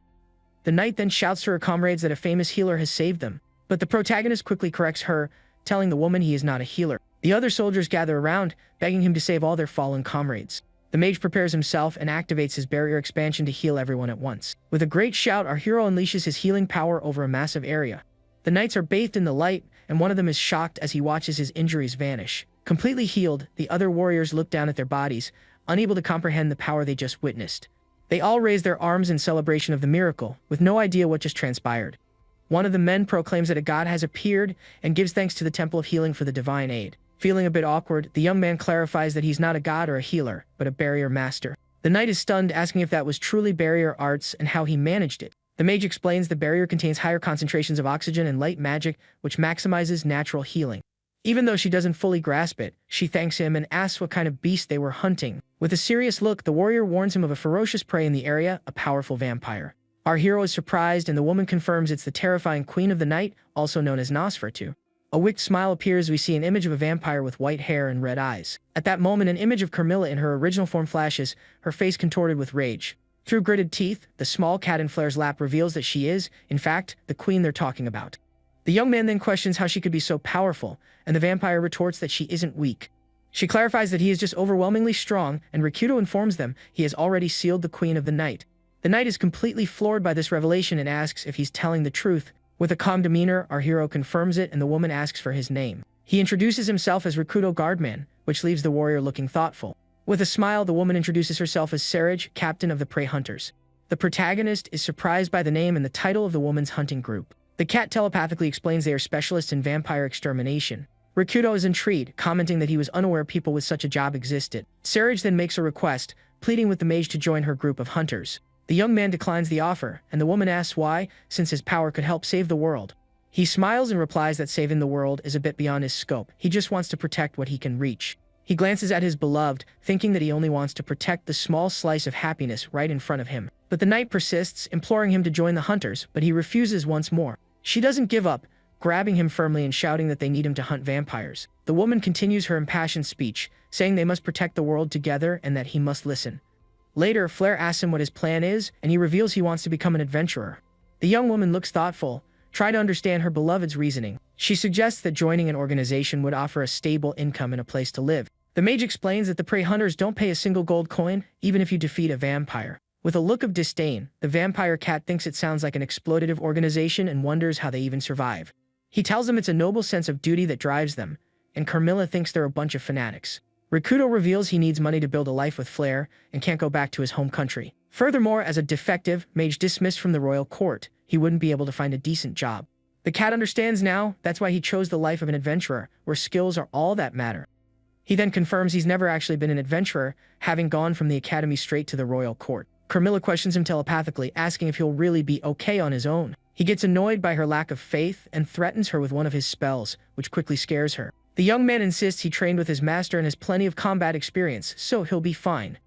The knight then shouts to her comrades that a famous healer has saved them, but the protagonist quickly corrects her, telling the woman he is not a healer. The other soldiers gather around, begging him to save all their fallen comrades. The mage prepares himself and activates his barrier expansion to heal everyone at once. With a great shout, our hero unleashes his healing power over a massive area. The knights are bathed in the light, and one of them is shocked as he watches his injuries vanish. Completely healed, the other warriors look down at their bodies, unable to comprehend the power they just witnessed. They all raise their arms in celebration of the miracle, with no idea what just transpired. One of the men proclaims that a god has appeared and gives thanks to the Temple of Healing for the divine aid. Feeling a bit awkward, the young man clarifies that he's not a god or a healer, but a barrier master. The knight is stunned, asking if that was truly barrier arts and how he managed it. The mage explains the barrier contains higher concentrations of oxygen and light magic, which maximizes natural healing. Even though she doesn't fully grasp it, she thanks him and asks what kind of beast they were hunting. With a serious look, the warrior warns him of a ferocious prey in the area, a powerful vampire. Our hero is surprised, and the woman confirms it's the terrifying Queen of the Night, also known as Nosferatu. A wicked smile appears. We see an image of a vampire with white hair and red eyes. At that moment, an image of Carmilla in her original form flashes, her face contorted with rage. Through gritted teeth, the small cat in Flair's lap reveals that she is, in fact, the queen they're talking about. The young man then questions how she could be so powerful, and the vampire retorts that she isn't weak. She clarifies that he is just overwhelmingly strong, and Rikudo informs them he has already sealed the queen of the night. The knight is completely floored by this revelation and asks if he's telling the truth. With a calm demeanor, our hero confirms it and the woman asks for his name. He introduces himself as Rikudo Guardman, which leaves the warrior looking thoughtful. With a smile, the woman introduces herself as Saraj, captain of the prey hunters. The protagonist is surprised by the name and the title of the woman's hunting group. The cat telepathically explains they are specialists in vampire extermination. Rikudo is intrigued, commenting that he was unaware people with such a job existed. Saraj then makes a request, pleading with the mage to join her group of hunters. The young man declines the offer, and the woman asks why, since his power could help save the world. He smiles and replies that saving the world is a bit beyond his scope. He just wants to protect what he can reach. He glances at his beloved, thinking that he only wants to protect the small slice of happiness right in front of him. But the knight persists, imploring him to join the hunters, but he refuses once more. She doesn't give up, grabbing him firmly and shouting that they need him to hunt vampires. The woman continues her impassioned speech, saying they must protect the world together and that he must listen. Later, Flair asks him what his plan is, and he reveals he wants to become an adventurer. The young woman looks thoughtful, trying to understand her beloved's reasoning. She suggests that joining an organization would offer a stable income and a place to live. The mage explains that the prey hunters don't pay a single gold coin, even if you defeat a vampire. With a look of disdain, the vampire cat thinks it sounds like an exploitative organization and wonders how they even survive. He tells them it's a noble sense of duty that drives them, and Carmilla thinks they're a bunch of fanatics. Rikudo reveals he needs money to build a life with Flair and can't go back to his home country. Furthermore, as a defective mage dismissed from the royal court, he wouldn't be able to find a decent job. The cat understands now that's why he chose the life of an adventurer, where skills are all that matter. He then confirms he's never actually been an adventurer, having gone from the academy straight to the royal court. Carmilla questions him telepathically, asking if he'll really be okay on his own. He gets annoyed by her lack of faith and threatens her with one of his spells, which quickly scares her. The young man insists he trained with his master and has plenty of combat experience, so he'll be fine.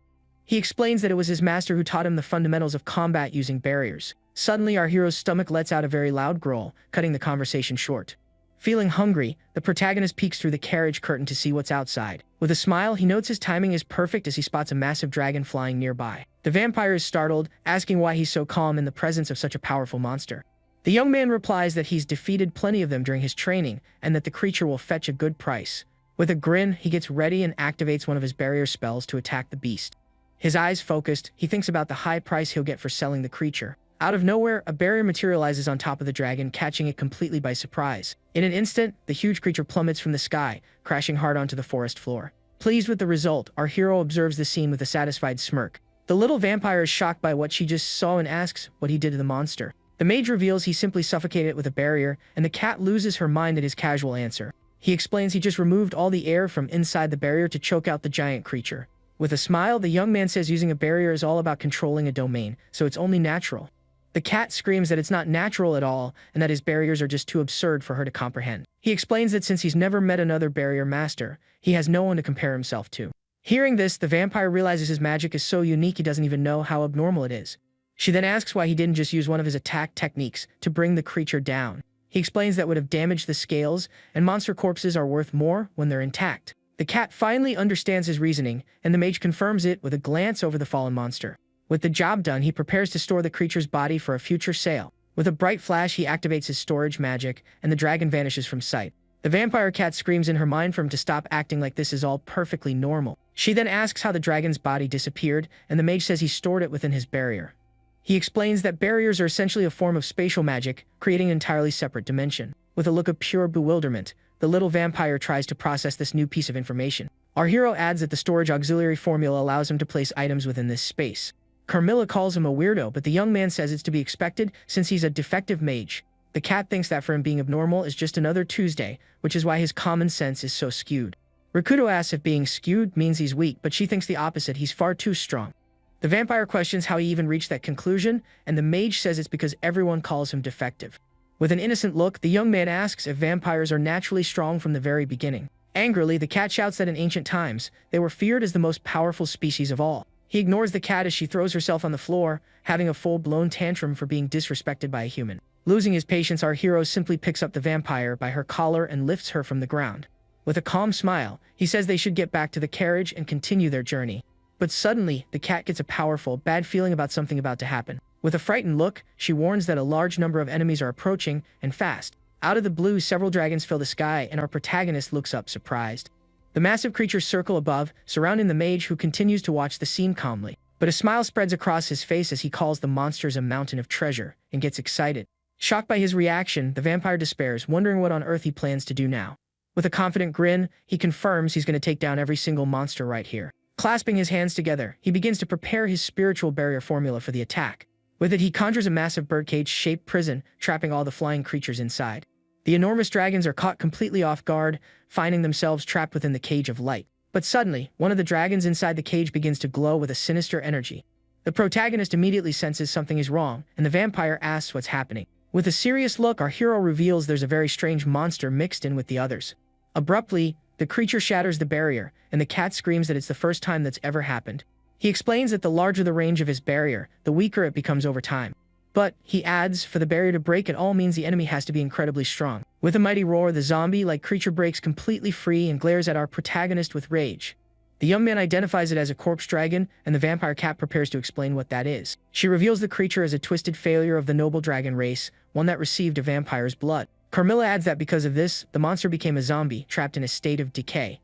He explains that it was his master who taught him the fundamentals of combat using barriers. Suddenly, our hero's stomach lets out a very loud growl, cutting the conversation short. Feeling hungry, the protagonist peeks through the carriage curtain to see what's outside. With a smile, he notes his timing is perfect as he spots a massive dragon flying nearby. The vampire is startled, asking why he's so calm in the presence of such a powerful monster. The young man replies that he's defeated plenty of them during his training and that the creature will fetch a good price. With a grin, he gets ready and activates one of his barrier spells to attack the beast. His eyes focused, he thinks about the high price he'll get for selling the creature. Out of nowhere, a barrier materializes on top of the dragon, catching it completely by surprise. In an instant, the huge creature plummets from the sky, crashing hard onto the forest floor. Pleased with the result, our hero observes the scene with a satisfied smirk. The little vampire is shocked by what she just saw and asks what he did to the monster. The mage reveals he simply suffocated it with a barrier, and the cat loses her mind at his casual answer. He explains he just removed all the air from inside the barrier to choke out the giant creature. With a smile, the young man says using a barrier is all about controlling a domain, so it's only natural. The cat screams that it's not natural at all, and that his barriers are just too absurd for her to comprehend. He explains that since he's never met another barrier master, he has no one to compare himself to. Hearing this, the vampire realizes his magic is so unique he doesn't even know how abnormal it is. She then asks why he didn't just use one of his attack techniques to bring the creature down. He explains that would have damaged the scales, and monster corpses are worth more when they're intact. The cat finally understands his reasoning, and the mage confirms it with a glance over the fallen monster. With the job done, he prepares to store the creature's body for a future sale. With a bright flash, he activates his storage magic, and the dragon vanishes from sight. The vampire cat screams in her mind for him to stop acting like this is all perfectly normal. She then asks how the dragon's body disappeared, and the mage says he stored it within his barrier. He explains that barriers are essentially a form of spatial magic, creating an entirely separate dimension. With a look of pure bewilderment, the little vampire tries to process this new piece of information. Our hero adds that the storage auxiliary formula allows him to place items within this space. Carmilla calls him a weirdo, but the young man says it's to be expected since he's a defective mage. The cat thinks that for him being abnormal is just another Tuesday, which is why his common sense is so skewed. Rikudo asks if being skewed means he's weak, but she thinks the opposite, he's far too strong. The vampire questions how he even reached that conclusion, and the mage says it's because everyone calls him defective. With an innocent look, the young man asks if vampires are naturally strong from the very beginning. Angrily, the cat shouts that in ancient times, they were feared as the most powerful species of all. He ignores the cat as she throws herself on the floor, having a full-blown tantrum for being disrespected by a human. Losing his patience, our hero simply picks up the vampire by her collar and lifts her from the ground. With a calm smile, he says they should get back to the carriage and continue their journey. But suddenly, the cat gets a powerful, bad feeling about something about to happen. With a frightened look, she warns that a large number of enemies are approaching, and fast. Out of the blue, several dragons fill the sky, and our protagonist looks up, surprised. The massive creatures circle above, surrounding the mage, who continues to watch the scene calmly. But a smile spreads across his face as he calls the monsters a mountain of treasure, and gets excited. Shocked by his reaction, the vampire despairs, wondering what on earth he plans to do now. With a confident grin, he confirms he's going to take down every single monster right here. Clasping his hands together, he begins to prepare his spiritual barrier formula for the attack. With it, he conjures a massive birdcage-shaped prison, trapping all the flying creatures inside. The enormous dragons are caught completely off guard, finding themselves trapped within the cage of light. But suddenly, one of the dragons inside the cage begins to glow with a sinister energy. The protagonist immediately senses something is wrong, and the vampire asks what's happening. With a serious look, our hero reveals there's a very strange monster mixed in with the others. Abruptly, the creature shatters the barrier, and the cat screams that it's the first time that's ever happened. He explains that the larger the range of his barrier, the weaker it becomes over time. But, he adds, for the barrier to break it all means the enemy has to be incredibly strong. With a mighty roar, the zombie-like creature breaks completely free and glares at our protagonist with rage. The young man identifies it as a corpse dragon, and the vampire cat prepares to explain what that is. She reveals the creature as a twisted failure of the noble dragon race, one that received a vampire's blood. Carmilla adds that because of this, the monster became a zombie, trapped in a state of decay.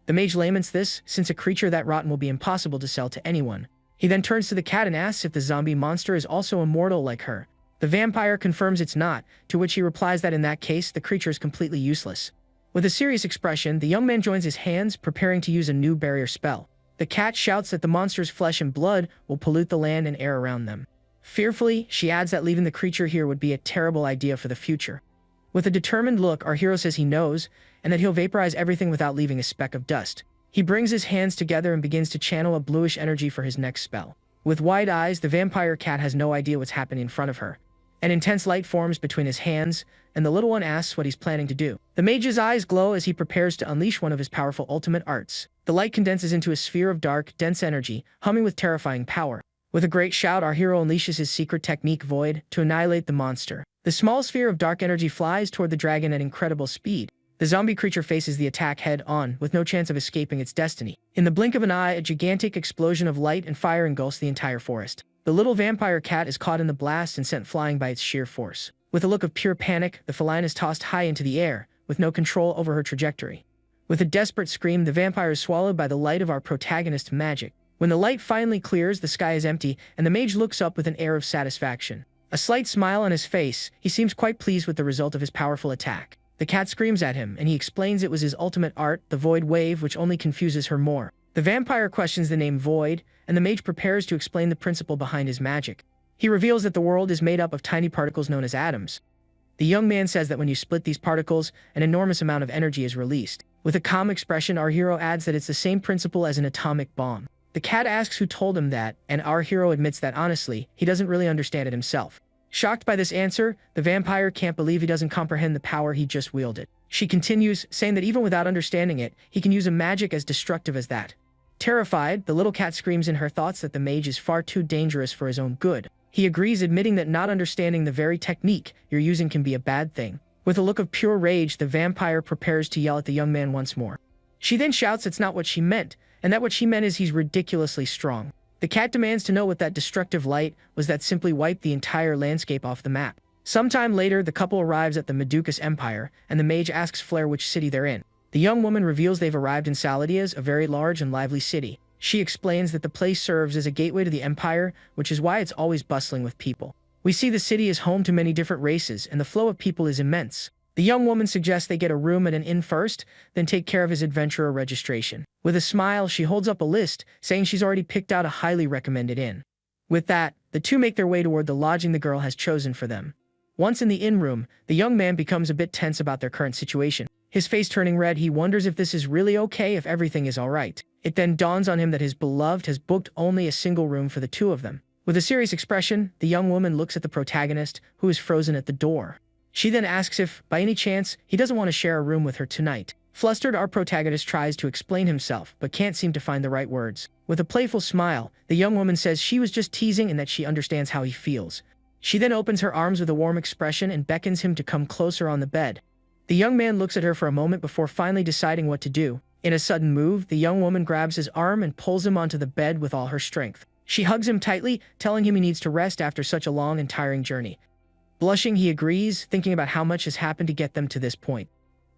The mage laments this, since a creature that rotten will be impossible to sell to anyone. He then turns to the cat and asks if the zombie monster is also immortal like her. The vampire confirms it's not, to which he replies that in that case, the creature is completely useless. With a serious expression, the young man joins his hands, preparing to use a new barrier spell. The cat shouts that the monster's flesh and blood will pollute the land and air around them. Fearfully, she adds that leaving the creature here would be a terrible idea for the future. With a determined look, our hero says he knows, and that he'll vaporize everything without leaving a speck of dust. He brings his hands together and begins to channel a bluish energy for his next spell. With wide eyes, the vampire cat has no idea what's happening in front of her. An intense light forms between his hands, and the little one asks what he's planning to do. The mage's eyes glow as he prepares to unleash one of his powerful ultimate arts. The light condenses into a sphere of dark, dense energy, humming with terrifying power. With a great shout, our hero unleashes his secret technique, Void, to annihilate the monster. The small sphere of dark energy flies toward the dragon at incredible speed. The zombie creature faces the attack head-on, with no chance of escaping its destiny. In the blink of an eye, a gigantic explosion of light and fire engulfs the entire forest. The little vampire cat is caught in the blast and sent flying by its sheer force. With a look of pure panic, the feline is tossed high into the air, with no control over her trajectory. With a desperate scream, the vampire is swallowed by the light of our protagonist's magic. When the light finally clears, the sky is empty, and the mage looks up with an air of satisfaction. A slight smile on his face, he seems quite pleased with the result of his powerful attack. The cat screams at him, and he explains it was his ultimate art, the Void Wave, which only confuses her more. The vampire questions the name Void, and the mage prepares to explain the principle behind his magic. He reveals that the world is made up of tiny particles known as atoms. The young man says that when you split these particles, an enormous amount of energy is released. With a calm expression, our hero adds that it's the same principle as an atomic bomb. The cat asks who told him that, and our hero admits that honestly, he doesn't really understand it himself. Shocked by this answer, the vampire can't believe he doesn't comprehend the power he just wielded. She continues, saying that even without understanding it, he can use a magic as destructive as that. Terrified, the little cat screams in her thoughts that the mage is far too dangerous for his own good. He agrees, admitting that not understanding the very technique you're using can be a bad thing. With a look of pure rage, the vampire prepares to yell at the young man once more. She then shouts it's not what she meant, and that what she meant is he's ridiculously strong. The cat demands to know what that destructive light was that simply wiped the entire landscape off the map. Sometime later, the couple arrives at the Meducas Empire, and the mage asks Flare which city they're in. The young woman reveals they've arrived in Saladias, a very large and lively city. She explains that the place serves as a gateway to the empire, which is why it's always bustling with people. We see the city is home to many different races, and the flow of people is immense. The young woman suggests they get a room at an inn first, then take care of his adventurer registration. With a smile, she holds up a list, saying she's already picked out a highly recommended inn. With that, the two make their way toward the lodging the girl has chosen for them. Once in the inn room, the young man becomes a bit tense about their current situation. His face turning red, he wonders if this is really okay, if everything is alright. It then dawns on him that his beloved has booked only a single room for the two of them. With a serious expression, the young woman looks at the protagonist, who is frozen at the door. She then asks if, by any chance, he doesn't want to share a room with her tonight. Flustered, our protagonist tries to explain himself, but can't seem to find the right words. With a playful smile, the young woman says she was just teasing and that she understands how he feels. She then opens her arms with a warm expression and beckons him to come closer on the bed. The young man looks at her for a moment before finally deciding what to do. In a sudden move, the young woman grabs his arm and pulls him onto the bed with all her strength. She hugs him tightly, telling him he needs to rest after such a long and tiring journey. Blushing, he agrees, thinking about how much has happened to get them to this point.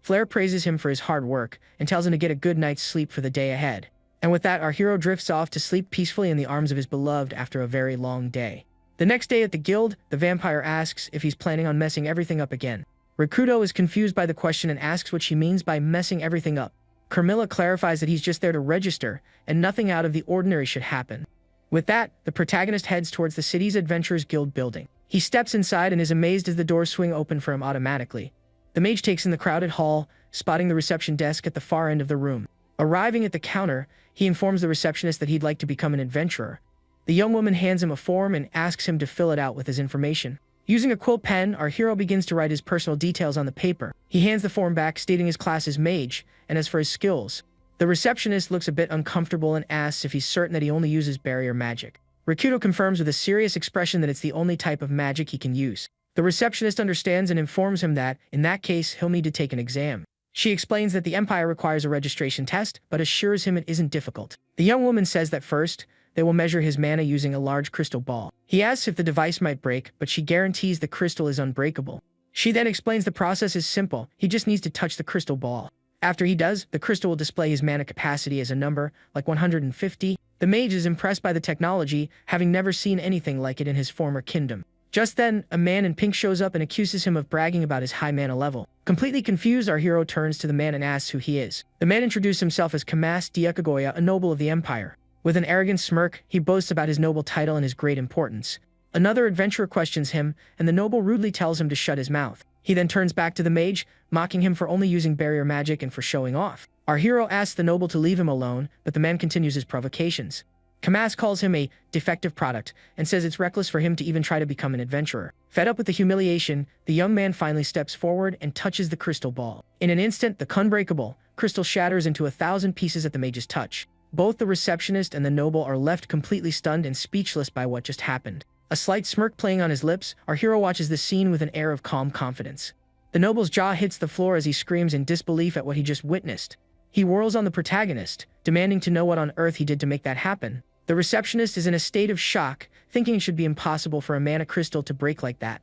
Flare praises him for his hard work and tells him to get a good night's sleep for the day ahead. And with that, our hero drifts off to sleep peacefully in the arms of his beloved after a very long day. The next day at the guild, the vampire asks if he's planning on messing everything up again. Rakuto is confused by the question and asks what she means by messing everything up. Carmilla clarifies that he's just there to register, and nothing out of the ordinary should happen. With that, the protagonist heads towards the city's Adventurers Guild building. He steps inside and is amazed as the doors swing open for him automatically. The mage takes in the crowded hall, spotting the reception desk at the far end of the room. Arriving at the counter, he informs the receptionist that he'd like to become an adventurer. The young woman hands him a form and asks him to fill it out with his information. Using a quill pen, our hero begins to write his personal details on the paper. He hands the form back, stating his class is Mage, and as for his skills, the receptionist looks a bit uncomfortable and asks if he's certain that he only uses barrier magic. Rakuto confirms with a serious expression that it's the only type of magic he can use. The receptionist understands and informs him that, in that case, he'll need to take an exam. She explains that the Empire requires a registration test, but assures him it isn't difficult. The young woman says that first, they will measure his mana using a large crystal ball. He asks if the device might break, but she guarantees the crystal is unbreakable. She then explains the process is simple, he just needs to touch the crystal ball. After he does, the crystal will display his mana capacity as a number, like 150. The mage is impressed by the technology, having never seen anything like it in his former kingdom. Just then, a man in pink shows up and accuses him of bragging about his high mana level. Completely confused, our hero turns to the man and asks who he is. The man introduces himself as Kamas Diakagoya, a noble of the Empire. With an arrogant smirk, he boasts about his noble title and his great importance. Another adventurer questions him, and the noble rudely tells him to shut his mouth. He then turns back to the mage, mocking him for only using barrier magic and for showing off. Our hero asks the noble to leave him alone, but the man continues his provocations. Kamas calls him a defective product and says it's reckless for him to even try to become an adventurer. Fed up with the humiliation, the young man finally steps forward and touches the crystal ball. In an instant, the unbreakable crystal shatters into 1,000 pieces at the mage's touch. Both the receptionist and the noble are left completely stunned and speechless by what just happened. A slight smirk playing on his lips, our hero watches the scene with an air of calm confidence. The noble's jaw hits the floor as he screams in disbelief at what he just witnessed. He whirls on the protagonist, demanding to know what on earth he did to make that happen. The receptionist is in a state of shock, thinking it should be impossible for a mana crystal to break like that.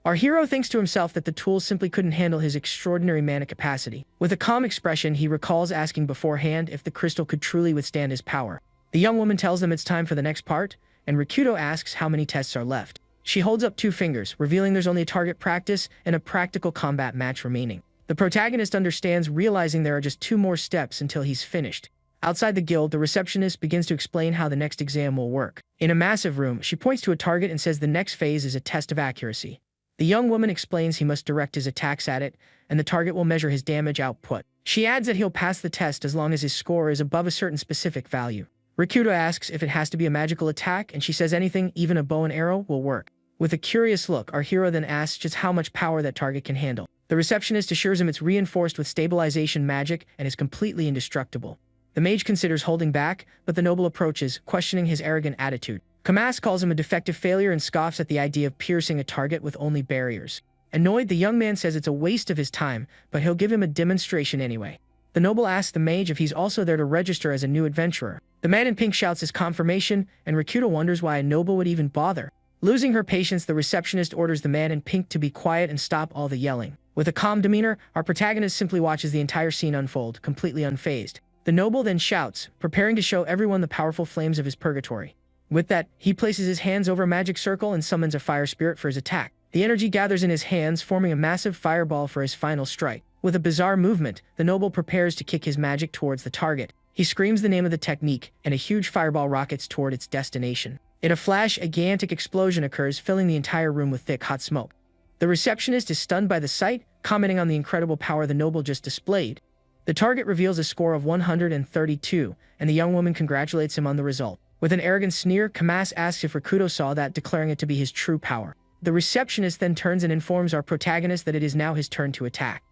Our hero thinks to himself that the tools simply couldn't handle his extraordinary mana capacity. With a calm expression, he recalls asking beforehand if the crystal could truly withstand his power. The young woman tells them it's time for the next part, and Rakuto asks how many tests are left. She holds up 2 fingers, revealing there's only a target practice and a practical combat match remaining. The protagonist understands, realizing there are just 2 more steps until he's finished. Outside the guild, the receptionist begins to explain how the next exam will work. In a massive room, she points to a target and says the next phase is a test of accuracy. The young woman explains he must direct his attacks at it, and the target will measure his damage output. She adds that he'll pass the test as long as his score is above a certain specific value. Rakuto asks if it has to be a magical attack, and she says anything, even a bow and arrow, will work. With a curious look, our hero then asks just how much power that target can handle. The receptionist assures him it's reinforced with stabilization magic and is completely indestructible. The mage considers holding back, but the noble approaches, questioning his arrogant attitude. Kamas calls him a defective failure and scoffs at the idea of piercing a target with only barriers. Annoyed, the young man says it's a waste of his time, but he'll give him a demonstration anyway. The noble asks the mage if he's also there to register as a new adventurer. The man in pink shouts his confirmation, and Rakuto wonders why a noble would even bother. Losing her patience, the receptionist orders the man in pink to be quiet and stop all the yelling. With a calm demeanor, our protagonist simply watches the entire scene unfold, completely unfazed. The noble then shouts, preparing to show everyone the powerful flames of his purgatory. With that, he places his hands over a magic circle and summons a fire spirit for his attack. The energy gathers in his hands, forming a massive fireball for his final strike. With a bizarre movement, the noble prepares to kick his magic towards the target. He screams the name of the technique, and a huge fireball rockets toward its destination. In a flash, a gigantic explosion occurs, filling the entire room with thick, hot smoke. The receptionist is stunned by the sight, commenting on the incredible power the noble just displayed. The target reveals a score of 132, and the young woman congratulates him on the result. With an arrogant sneer, Kamas asks if Rakuto saw that, declaring it to be his true power. The receptionist then turns and informs our protagonist that it is now his turn to attack.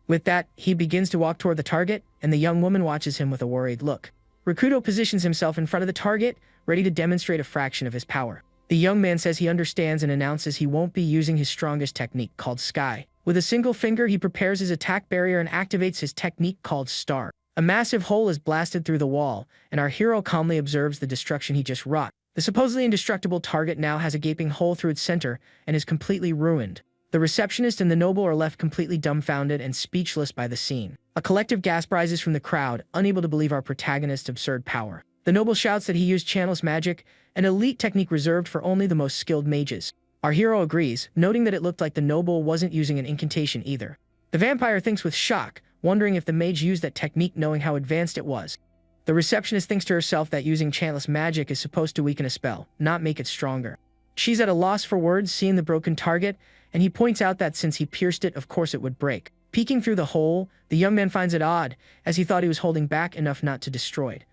With that, he begins to walk toward the target, and the young woman watches him with a worried look. Rakuto positions himself in front of the target, ready to demonstrate a fraction of his power. The young man says he understands and announces he won't be using his strongest technique, called Sky. With a single finger, he prepares his attack barrier and activates his technique called Star. A massive hole is blasted through the wall, and our hero calmly observes the destruction he just wrought. The supposedly indestructible target now has a gaping hole through its center and is completely ruined. The receptionist and the noble are left completely dumbfounded and speechless by the scene. A collective gasp rises from the crowd, unable to believe our protagonist's absurd power. The noble shouts that he used channel's magic, an elite technique reserved for only the most skilled mages. Our hero agrees, noting that it looked like the noble wasn't using an incantation either. The vampire thinks with shock, wondering if the mage used that technique knowing how advanced it was. The receptionist thinks to herself that using chantless magic is supposed to weaken a spell, not make it stronger. She's at a loss for words seeing the broken target, and he points out that since he pierced it, of course it would break. Peeking through the hole, the young man finds it odd, as he thought he was holding back enough not to destroy it.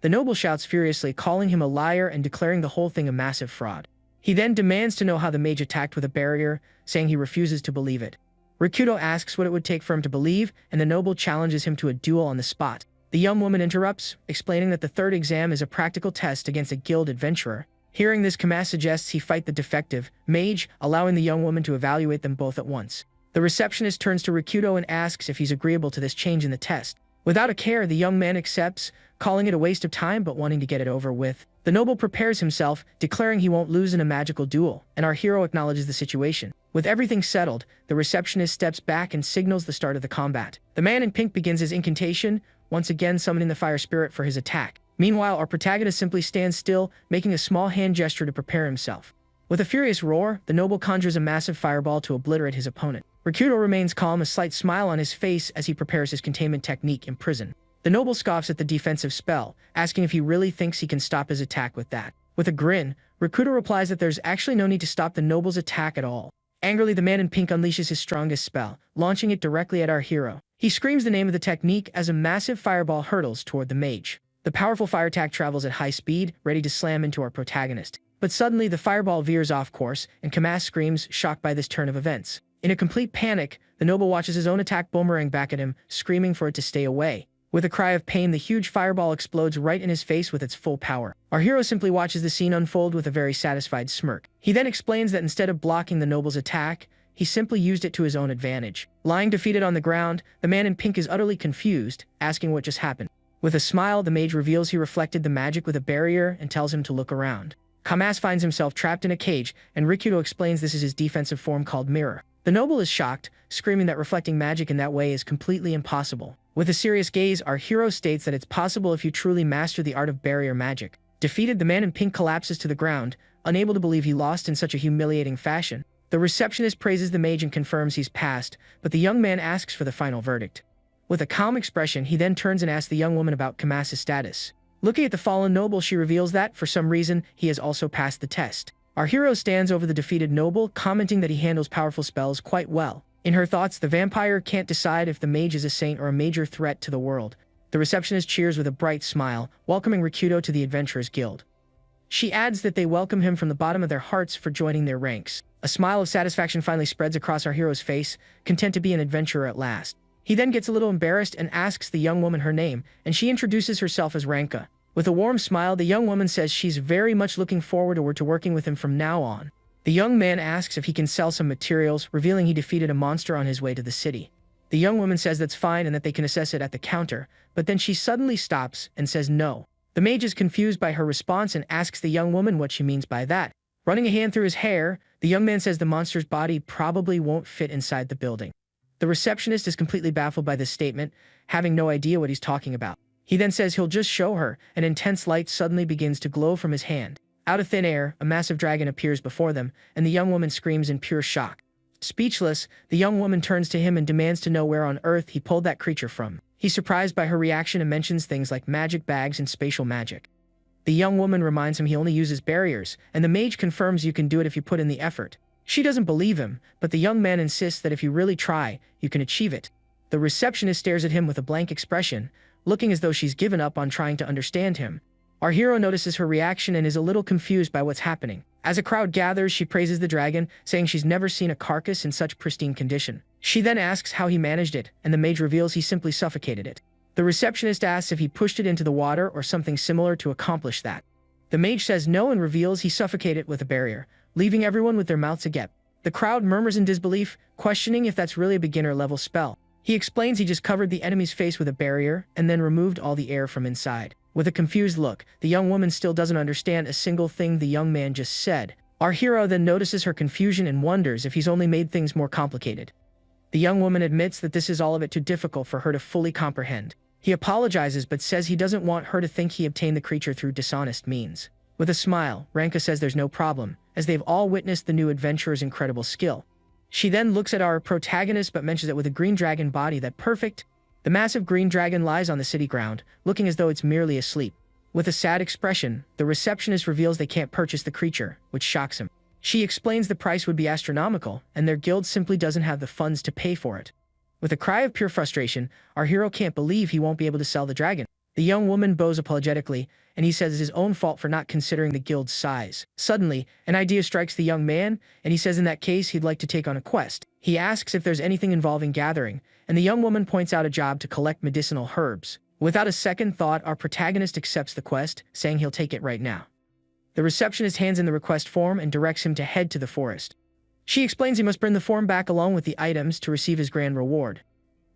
The noble shouts furiously, calling him a liar and declaring the whole thing a massive fraud. He then demands to know how the mage attacked with a barrier, saying he refuses to believe it. Rikudo asks what it would take for him to believe, and the noble challenges him to a duel on the spot. The young woman interrupts, explaining that the third exam is a practical test against a guild adventurer. Hearing this, Kamass suggests he fight the defective mage, allowing the young woman to evaluate them both at once. The receptionist turns to Rikudo and asks if he's agreeable to this change in the test. Without a care, the young man accepts, calling it a waste of time but wanting to get it over with. The noble prepares himself, declaring he won't lose in a magical duel, and our hero acknowledges the situation. With everything settled, the receptionist steps back and signals the start of the combat. The man in pink begins his incantation, once again summoning the fire spirit for his attack. Meanwhile, our protagonist simply stands still, making a small hand gesture to prepare himself. With a furious roar, the noble conjures a massive fireball to obliterate his opponent. Rikudo remains calm, a slight smile on his face as he prepares his containment technique in prison. The noble scoffs at the defensive spell, asking if he really thinks he can stop his attack with that. With a grin, Rikudo replies that there's actually no need to stop the noble's attack at all. Angrily, the man in pink unleashes his strongest spell, launching it directly at our hero. He screams the name of the technique as a massive fireball hurtles toward the mage. The powerful fire attack travels at high speed, ready to slam into our protagonist. But suddenly, the fireball veers off course, and Kamass screams, shocked by this turn of events. In a complete panic, the noble watches his own attack boomerang back at him, screaming for it to stay away. With a cry of pain, the huge fireball explodes right in his face with its full power. Our hero simply watches the scene unfold with a very satisfied smirk. He then explains that instead of blocking the noble's attack, he simply used it to his own advantage. Lying defeated on the ground, the man in pink is utterly confused, asking what just happened. With a smile, the mage reveals he reflected the magic with a barrier and tells him to look around. Kamass finds himself trapped in a cage, and Rikudo explains this is his defensive form called mirror. The noble is shocked, screaming that reflecting magic in that way is completely impossible. With a serious gaze, our hero states that it's possible if you truly master the art of barrier magic. Defeated, the man in pink collapses to the ground, unable to believe he lost in such a humiliating fashion. The receptionist praises the mage and confirms he's passed, but the young man asks for the final verdict. With a calm expression, he then turns and asks the young woman about Kamass's status. Looking at the fallen noble, she reveals that, for some reason, he has also passed the test. Our hero stands over the defeated noble, commenting that he handles powerful spells quite well. In her thoughts, the vampire can't decide if the mage is a saint or a major threat to the world. The receptionist cheers with a bright smile, welcoming Rikudo to the Adventurers Guild. She adds that they welcome him from the bottom of their hearts for joining their ranks. A smile of satisfaction finally spreads across our hero's face, content to be an adventurer at last. He then gets a little embarrassed and asks the young woman her name, and she introduces herself as Ranka. With a warm smile, the young woman says she's very much looking forward to working with him from now on. The young man asks if he can sell some materials, revealing he defeated a monster on his way to the city. The young woman says that's fine and that they can assess it at the counter, but then she suddenly stops and says no. The mage is confused by her response and asks the young woman what she means by that. Running a hand through his hair, the young man says the monster's body probably won't fit inside the building. The receptionist is completely baffled by this statement, having no idea what he's talking about. He then says he'll just show her. An intense light suddenly begins to glow from his hand. Out of thin air, a massive dragon appears before them, and the young woman screams in pure shock. Speechless, the young woman turns to him and demands to know where on earth he pulled that creature from. He's surprised by her reaction and mentions things like magic bags and spatial magic. The young woman reminds him he only uses barriers, and the mage confirms you can do it if you put in the effort. She doesn't believe him, but the young man insists that if you really try, you can achieve it. The receptionist stares at him with a blank expression, looking as though she's given up on trying to understand him. Our hero notices her reaction and is a little confused by what's happening. As a crowd gathers, she praises the dragon, saying she's never seen a carcass in such pristine condition. She then asks how he managed it, and the mage reveals he simply suffocated it. The receptionist asks if he pushed it into the water or something similar to accomplish that. The mage says no and reveals he suffocated it with a barrier, leaving everyone with their mouths agape. The crowd murmurs in disbelief, questioning if that's really a beginner-level spell. He explains he just covered the enemy's face with a barrier and then removed all the air from inside. With a confused look, the young woman still doesn't understand a single thing the young man just said. Our hero then notices her confusion and wonders if he's only made things more complicated. The young woman admits that this is all a bit too difficult for her to fully comprehend. He apologizes but says he doesn't want her to think he obtained the creature through dishonest means. With a smile, Ranka says there's no problem, as they've all witnessed the new adventurer's incredible skill. She then looks at our protagonist but mentions that with a green dragon body that perfect. The massive green dragon lies on the city ground, looking as though it's merely asleep. With a sad expression, the receptionist reveals they can't purchase the creature, which shocks him. She explains the price would be astronomical, and their guild simply doesn't have the funds to pay for it. With a cry of pure frustration, our hero can't believe he won't be able to sell the dragon. The young woman bows apologetically, and he says it's his own fault for not considering the guild's size. Suddenly, an idea strikes the young man, and he says in that case he'd like to take on a quest. He asks if there's anything involving gathering, and the young woman points out a job to collect medicinal herbs. Without a second thought, our protagonist accepts the quest, saying he'll take it right now. The receptionist hands in the request form and directs him to head to the forest. She explains he must bring the form back along with the items to receive his grand reward.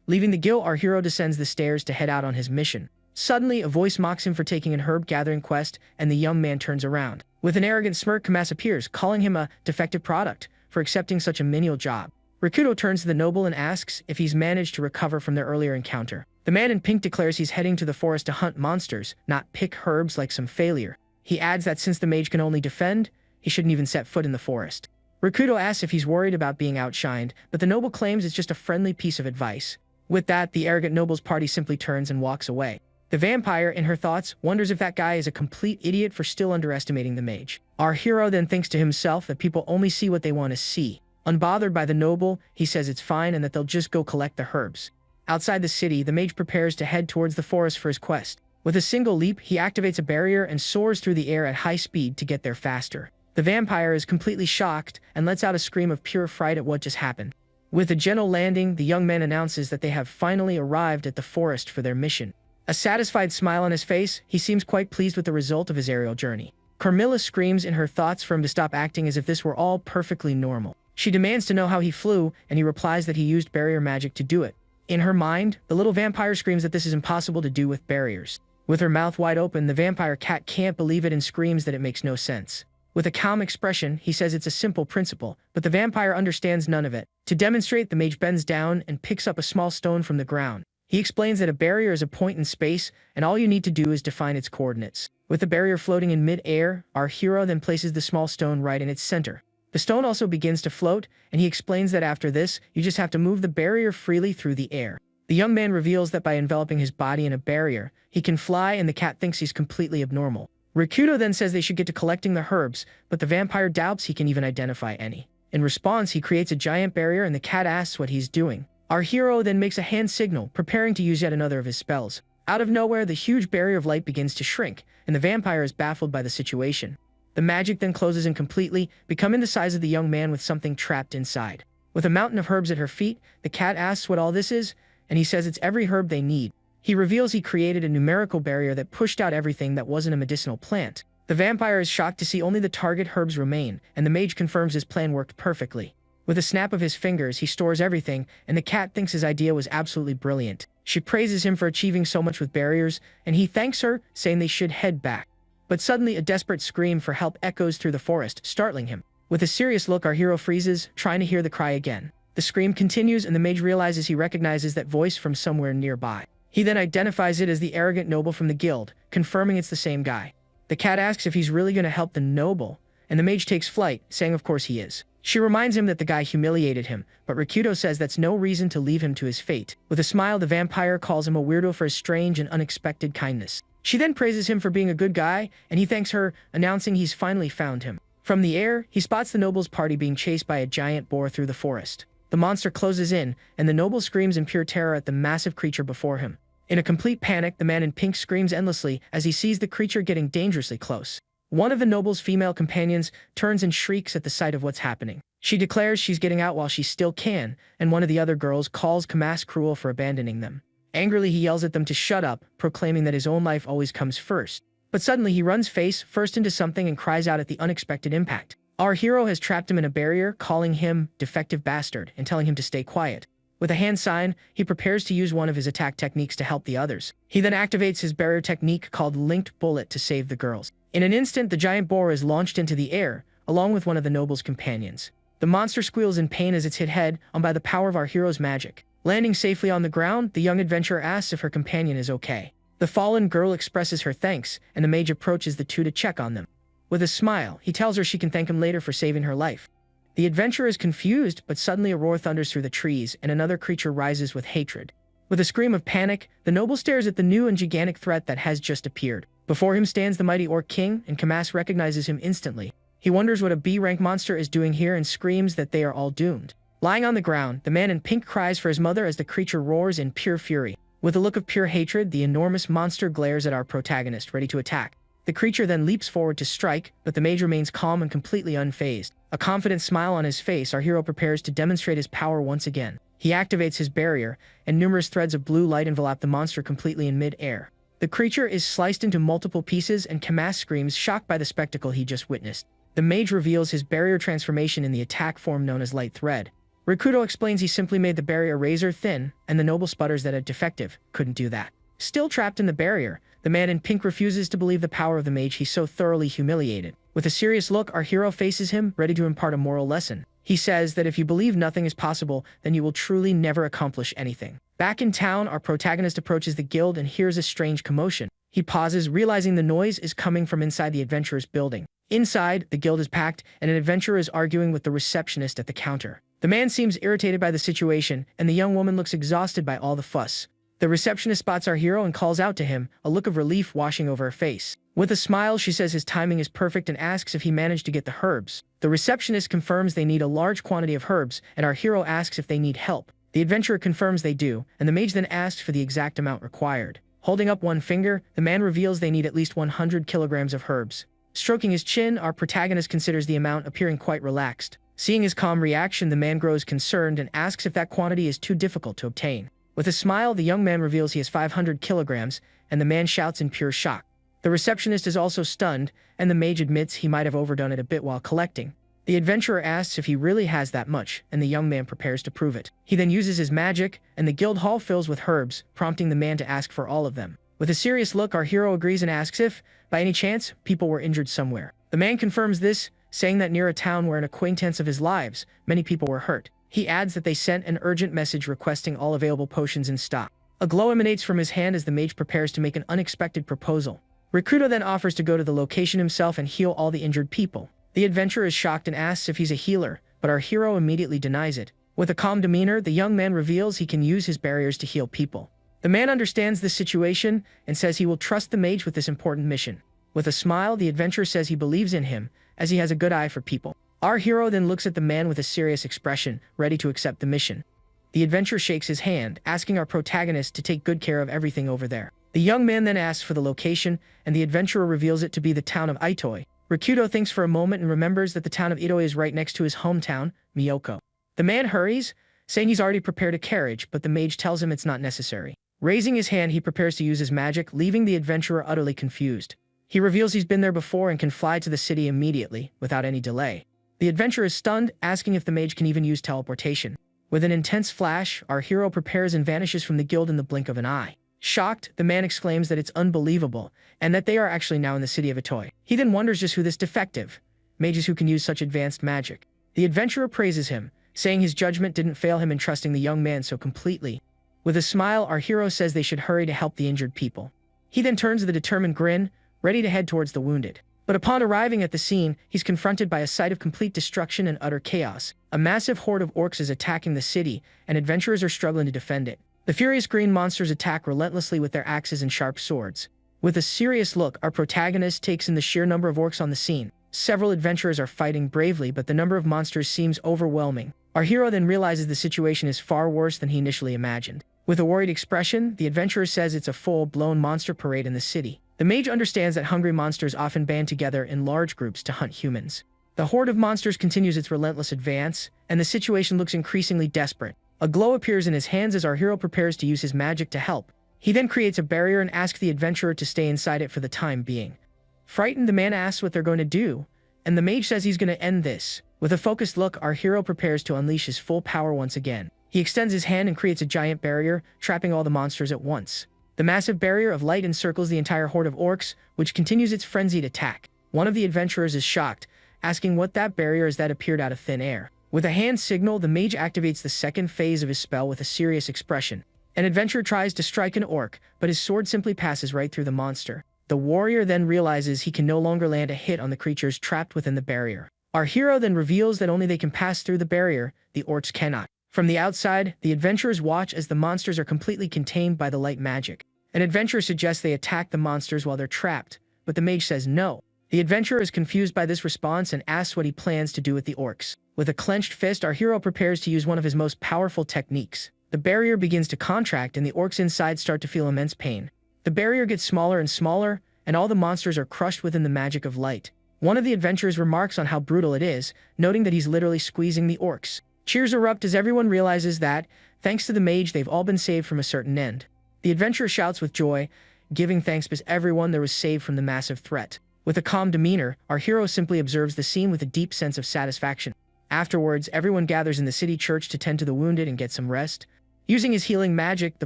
Leaving the guild, our hero descends the stairs to head out on his mission. Suddenly, a voice mocks him for taking an herb-gathering quest, and the young man turns around. With an arrogant smirk, Kamas appears, calling him a defective product for accepting such a menial job. Rikudo turns to the noble and asks if he's managed to recover from their earlier encounter. The man in pink declares he's heading to the forest to hunt monsters, not pick herbs like some failure. He adds that since the mage can only defend, he shouldn't even set foot in the forest. Rikudo asks if he's worried about being outshined, but the noble claims it's just a friendly piece of advice. With that, the arrogant noble's party simply turns and walks away. The vampire, in her thoughts, wonders if that guy is a complete idiot for still underestimating the mage. Our hero then thinks to himself that people only see what they want to see. Unbothered by the noble, he says it's fine and that they'll just go collect the herbs. Outside the city, the mage prepares to head towards the forest for his quest. With a single leap, he activates a barrier and soars through the air at high speed to get there faster. The vampire is completely shocked and lets out a scream of pure fright at what just happened. With a gentle landing, the young man announces that they have finally arrived at the forest for their mission. A satisfied smile on his face, he seems quite pleased with the result of his aerial journey. Carmilla screams in her thoughts for him to stop acting as if this were all perfectly normal. She demands to know how he flew, and he replies that he used barrier magic to do it. In her mind, the little vampire screams that this is impossible to do with barriers. With her mouth wide open, the vampire cat can't believe it and screams that it makes no sense. With a calm expression, he says it's a simple principle, but the vampire understands none of it. To demonstrate, the mage bends down and picks up a small stone from the ground. He explains that a barrier is a point in space, and all you need to do is define its coordinates. With the barrier floating in mid-air, our hero then places the small stone right in its center. The stone also begins to float, and he explains that after this, you just have to move the barrier freely through the air. The young man reveals that by enveloping his body in a barrier, he can fly, and the cat thinks he's completely abnormal. Rikudo then says they should get to collecting the herbs, but the vampire doubts he can even identify any. In response, he creates a giant barrier, and the cat asks what he's doing. Our hero then makes a hand signal, preparing to use yet another of his spells. Out of nowhere, the huge barrier of light begins to shrink, and the vampire is baffled by the situation. The magic then closes in completely, becoming the size of the young man with something trapped inside. With a mountain of herbs at her feet, the cat asks what all this is, and he says it's every herb they need. He reveals he created a numerical barrier that pushed out everything that wasn't a medicinal plant. The vampire is shocked to see only the target herbs remain, and the mage confirms his plan worked perfectly. With a snap of his fingers, he stores everything, and the cat thinks his idea was absolutely brilliant. She praises him for achieving so much with barriers, and he thanks her, saying they should head back. But suddenly, a desperate scream for help echoes through the forest, startling him. With a serious look, our hero freezes, trying to hear the cry again. The scream continues, and the mage realizes he recognizes that voice from somewhere nearby. He then identifies it as the arrogant noble from the guild, confirming it's the same guy. The cat asks if he's really going to help the noble, and the mage takes flight, saying of course he is. She reminds him that the guy humiliated him, but Rikudo says that's no reason to leave him to his fate. With a smile, the vampire calls him a weirdo for his strange and unexpected kindness. She then praises him for being a good guy, and he thanks her, announcing he's finally found him. From the air, he spots the noble's party being chased by a giant boar through the forest. The monster closes in, and the noble screams in pure terror at the massive creature before him. In a complete panic, the man in pink screams endlessly as he sees the creature getting dangerously close. One of the noble's female companions turns and shrieks at the sight of what's happening. She declares she's getting out while she still can, and one of the other girls calls Kamas cruel for abandoning them. Angrily, he yells at them to shut up, proclaiming that his own life always comes first. But suddenly, he runs face first into something and cries out at the unexpected impact. Our hero has trapped him in a barrier, calling him defective bastard and telling him to stay quiet. With a hand sign, he prepares to use one of his attack techniques to help the others. He then activates his barrier technique called Linked Bullet to save the girls. In an instant, the giant boar is launched into the air, along with one of the noble's companions. The monster squeals in pain as it's hit head-on by the power of our hero's magic. Landing safely on the ground, the young adventurer asks if her companion is okay. The fallen girl expresses her thanks, and the mage approaches the two to check on them. With a smile, he tells her she can thank him later for saving her life. The adventurer is confused, but suddenly a roar thunders through the trees, and another creature rises with hatred. With a scream of panic, the noble stares at the new and gigantic threat that has just appeared. Before him stands the mighty orc king, and Kamas recognizes him instantly. He wonders what a B-rank monster is doing here and screams that they are all doomed. Lying on the ground, the man in pink cries for his mother as the creature roars in pure fury. With a look of pure hatred, the enormous monster glares at our protagonist, ready to attack. The creature then leaps forward to strike, but the mage remains calm and completely unfazed. A confident smile on his face, our hero prepares to demonstrate his power once again. He activates his barrier, and numerous threads of blue light envelop the monster completely in mid-air. The creature is sliced into multiple pieces, and Kamas screams, shocked by the spectacle he just witnessed. The mage reveals his barrier transformation in the attack form known as Light Thread. Rikudo explains he simply made the barrier razor thin, and the noble sputters that a defective couldn't do that. Still trapped in the barrier, the man in pink refuses to believe the power of the mage he so thoroughly humiliated. With a serious look, our hero faces him, ready to impart a moral lesson. He says that if you believe nothing is possible, then you will truly never accomplish anything. Back in town, our protagonist approaches the guild and hears a strange commotion. He pauses, realizing the noise is coming from inside the adventurer's building. Inside, the guild is packed, and an adventurer is arguing with the receptionist at the counter. The man seems irritated by the situation, and the young woman looks exhausted by all the fuss. The receptionist spots our hero and calls out to him, a look of relief washing over her face. With a smile, she says his timing is perfect and asks if he managed to get the herbs. The receptionist confirms they need a large quantity of herbs, and our hero asks if they need help. The adventurer confirms they do, and the mage then asks for the exact amount required. Holding up one finger, the man reveals they need at least 100 kilograms of herbs. Stroking his chin, our protagonist considers the amount, appearing quite relaxed. Seeing his calm reaction, the man grows concerned and asks if that quantity is too difficult to obtain. With a smile, the young man reveals he has 500 kilograms, and the man shouts in pure shock. The receptionist is also stunned, and the mage admits he might have overdone it a bit while collecting. The adventurer asks if he really has that much, and the young man prepares to prove it. He then uses his magic, and the guild hall fills with herbs, prompting the man to ask for all of them. With a serious look, our hero agrees and asks if, by any chance, people were injured somewhere. The man confirms this, saying that near a town where an acquaintance of his lives, many people were hurt. He adds that they sent an urgent message requesting all available potions in stock. A glow emanates from his hand as the mage prepares to make an unexpected proposal. Rikudo then offers to go to the location himself and heal all the injured people. The adventurer is shocked and asks if he's a healer, but our hero immediately denies it. With a calm demeanor, the young man reveals he can use his barriers to heal people. The man understands this situation and says he will trust the mage with this important mission. With a smile, the adventurer says he believes in him, as he has a good eye for people. Our hero then looks at the man with a serious expression, ready to accept the mission. The adventurer shakes his hand, asking our protagonist to take good care of everything over there. The young man then asks for the location, and the adventurer reveals it to be the town of Itoi. Rikudo thinks for a moment and remembers that the town of Itoi is right next to his hometown, Miyoko. The man hurries, saying he's already prepared a carriage, but the mage tells him it's not necessary. Raising his hand, he prepares to use his magic, leaving the adventurer utterly confused. He reveals he's been there before and can fly to the city immediately, without any delay. The adventurer is stunned, asking if the mage can even use teleportation. With an intense flash, our hero prepares and vanishes from the guild in the blink of an eye. Shocked, the man exclaims that it's unbelievable, and that they are actually now in the city of Itoi. He then wonders just who this defective mage is who can use such advanced magic. The adventurer praises him, saying his judgment didn't fail him in trusting the young man so completely. With a smile, our hero says they should hurry to help the injured people. He then turns with a determined grin, ready to head towards the wounded. But upon arriving at the scene, he's confronted by a sight of complete destruction and utter chaos. A massive horde of orcs is attacking the city, and adventurers are struggling to defend it. The furious green monsters attack relentlessly with their axes and sharp swords. With a serious look, our protagonist takes in the sheer number of orcs on the scene. Several adventurers are fighting bravely, but the number of monsters seems overwhelming. Our hero then realizes the situation is far worse than he initially imagined. With a worried expression, the adventurer says it's a full-blown monster parade in the city. The mage understands that hungry monsters often band together in large groups to hunt humans. The horde of monsters continues its relentless advance, and the situation looks increasingly desperate. A glow appears in his hands as our hero prepares to use his magic to help. He then creates a barrier and asks the adventurer to stay inside it for the time being. Frightened, the man asks what they're going to do, and the mage says he's going to end this. With a focused look, our hero prepares to unleash his full power once again. He extends his hand and creates a giant barrier, trapping all the monsters at once. The massive barrier of light encircles the entire horde of orcs, which continues its frenzied attack. One of the adventurers is shocked, asking what that barrier is that appeared out of thin air. With a hand signal, the mage activates the second phase of his spell with a serious expression. An adventurer tries to strike an orc, but his sword simply passes right through the monster. The warrior then realizes he can no longer land a hit on the creatures trapped within the barrier. Our hero then reveals that only they can pass through the barrier, the orcs cannot. From the outside, the adventurers watch as the monsters are completely contained by the light magic. An adventurer suggests they attack the monsters while they're trapped, but the mage says no. The adventurer is confused by this response and asks what he plans to do with the orcs. With a clenched fist, our hero prepares to use one of his most powerful techniques. The barrier begins to contract and the orcs inside start to feel immense pain. The barrier gets smaller and smaller, and all the monsters are crushed within the magic of light. One of the adventurers remarks on how brutal it is, noting that he's literally squeezing the orcs. Cheers erupt as everyone realizes that, thanks to the mage, they've all been saved from a certain end. The adventurer shouts with joy, giving thanks because everyone there was saved from the massive threat. With a calm demeanor, our hero simply observes the scene with a deep sense of satisfaction. Afterwards, everyone gathers in the city church to tend to the wounded and get some rest. Using his healing magic, the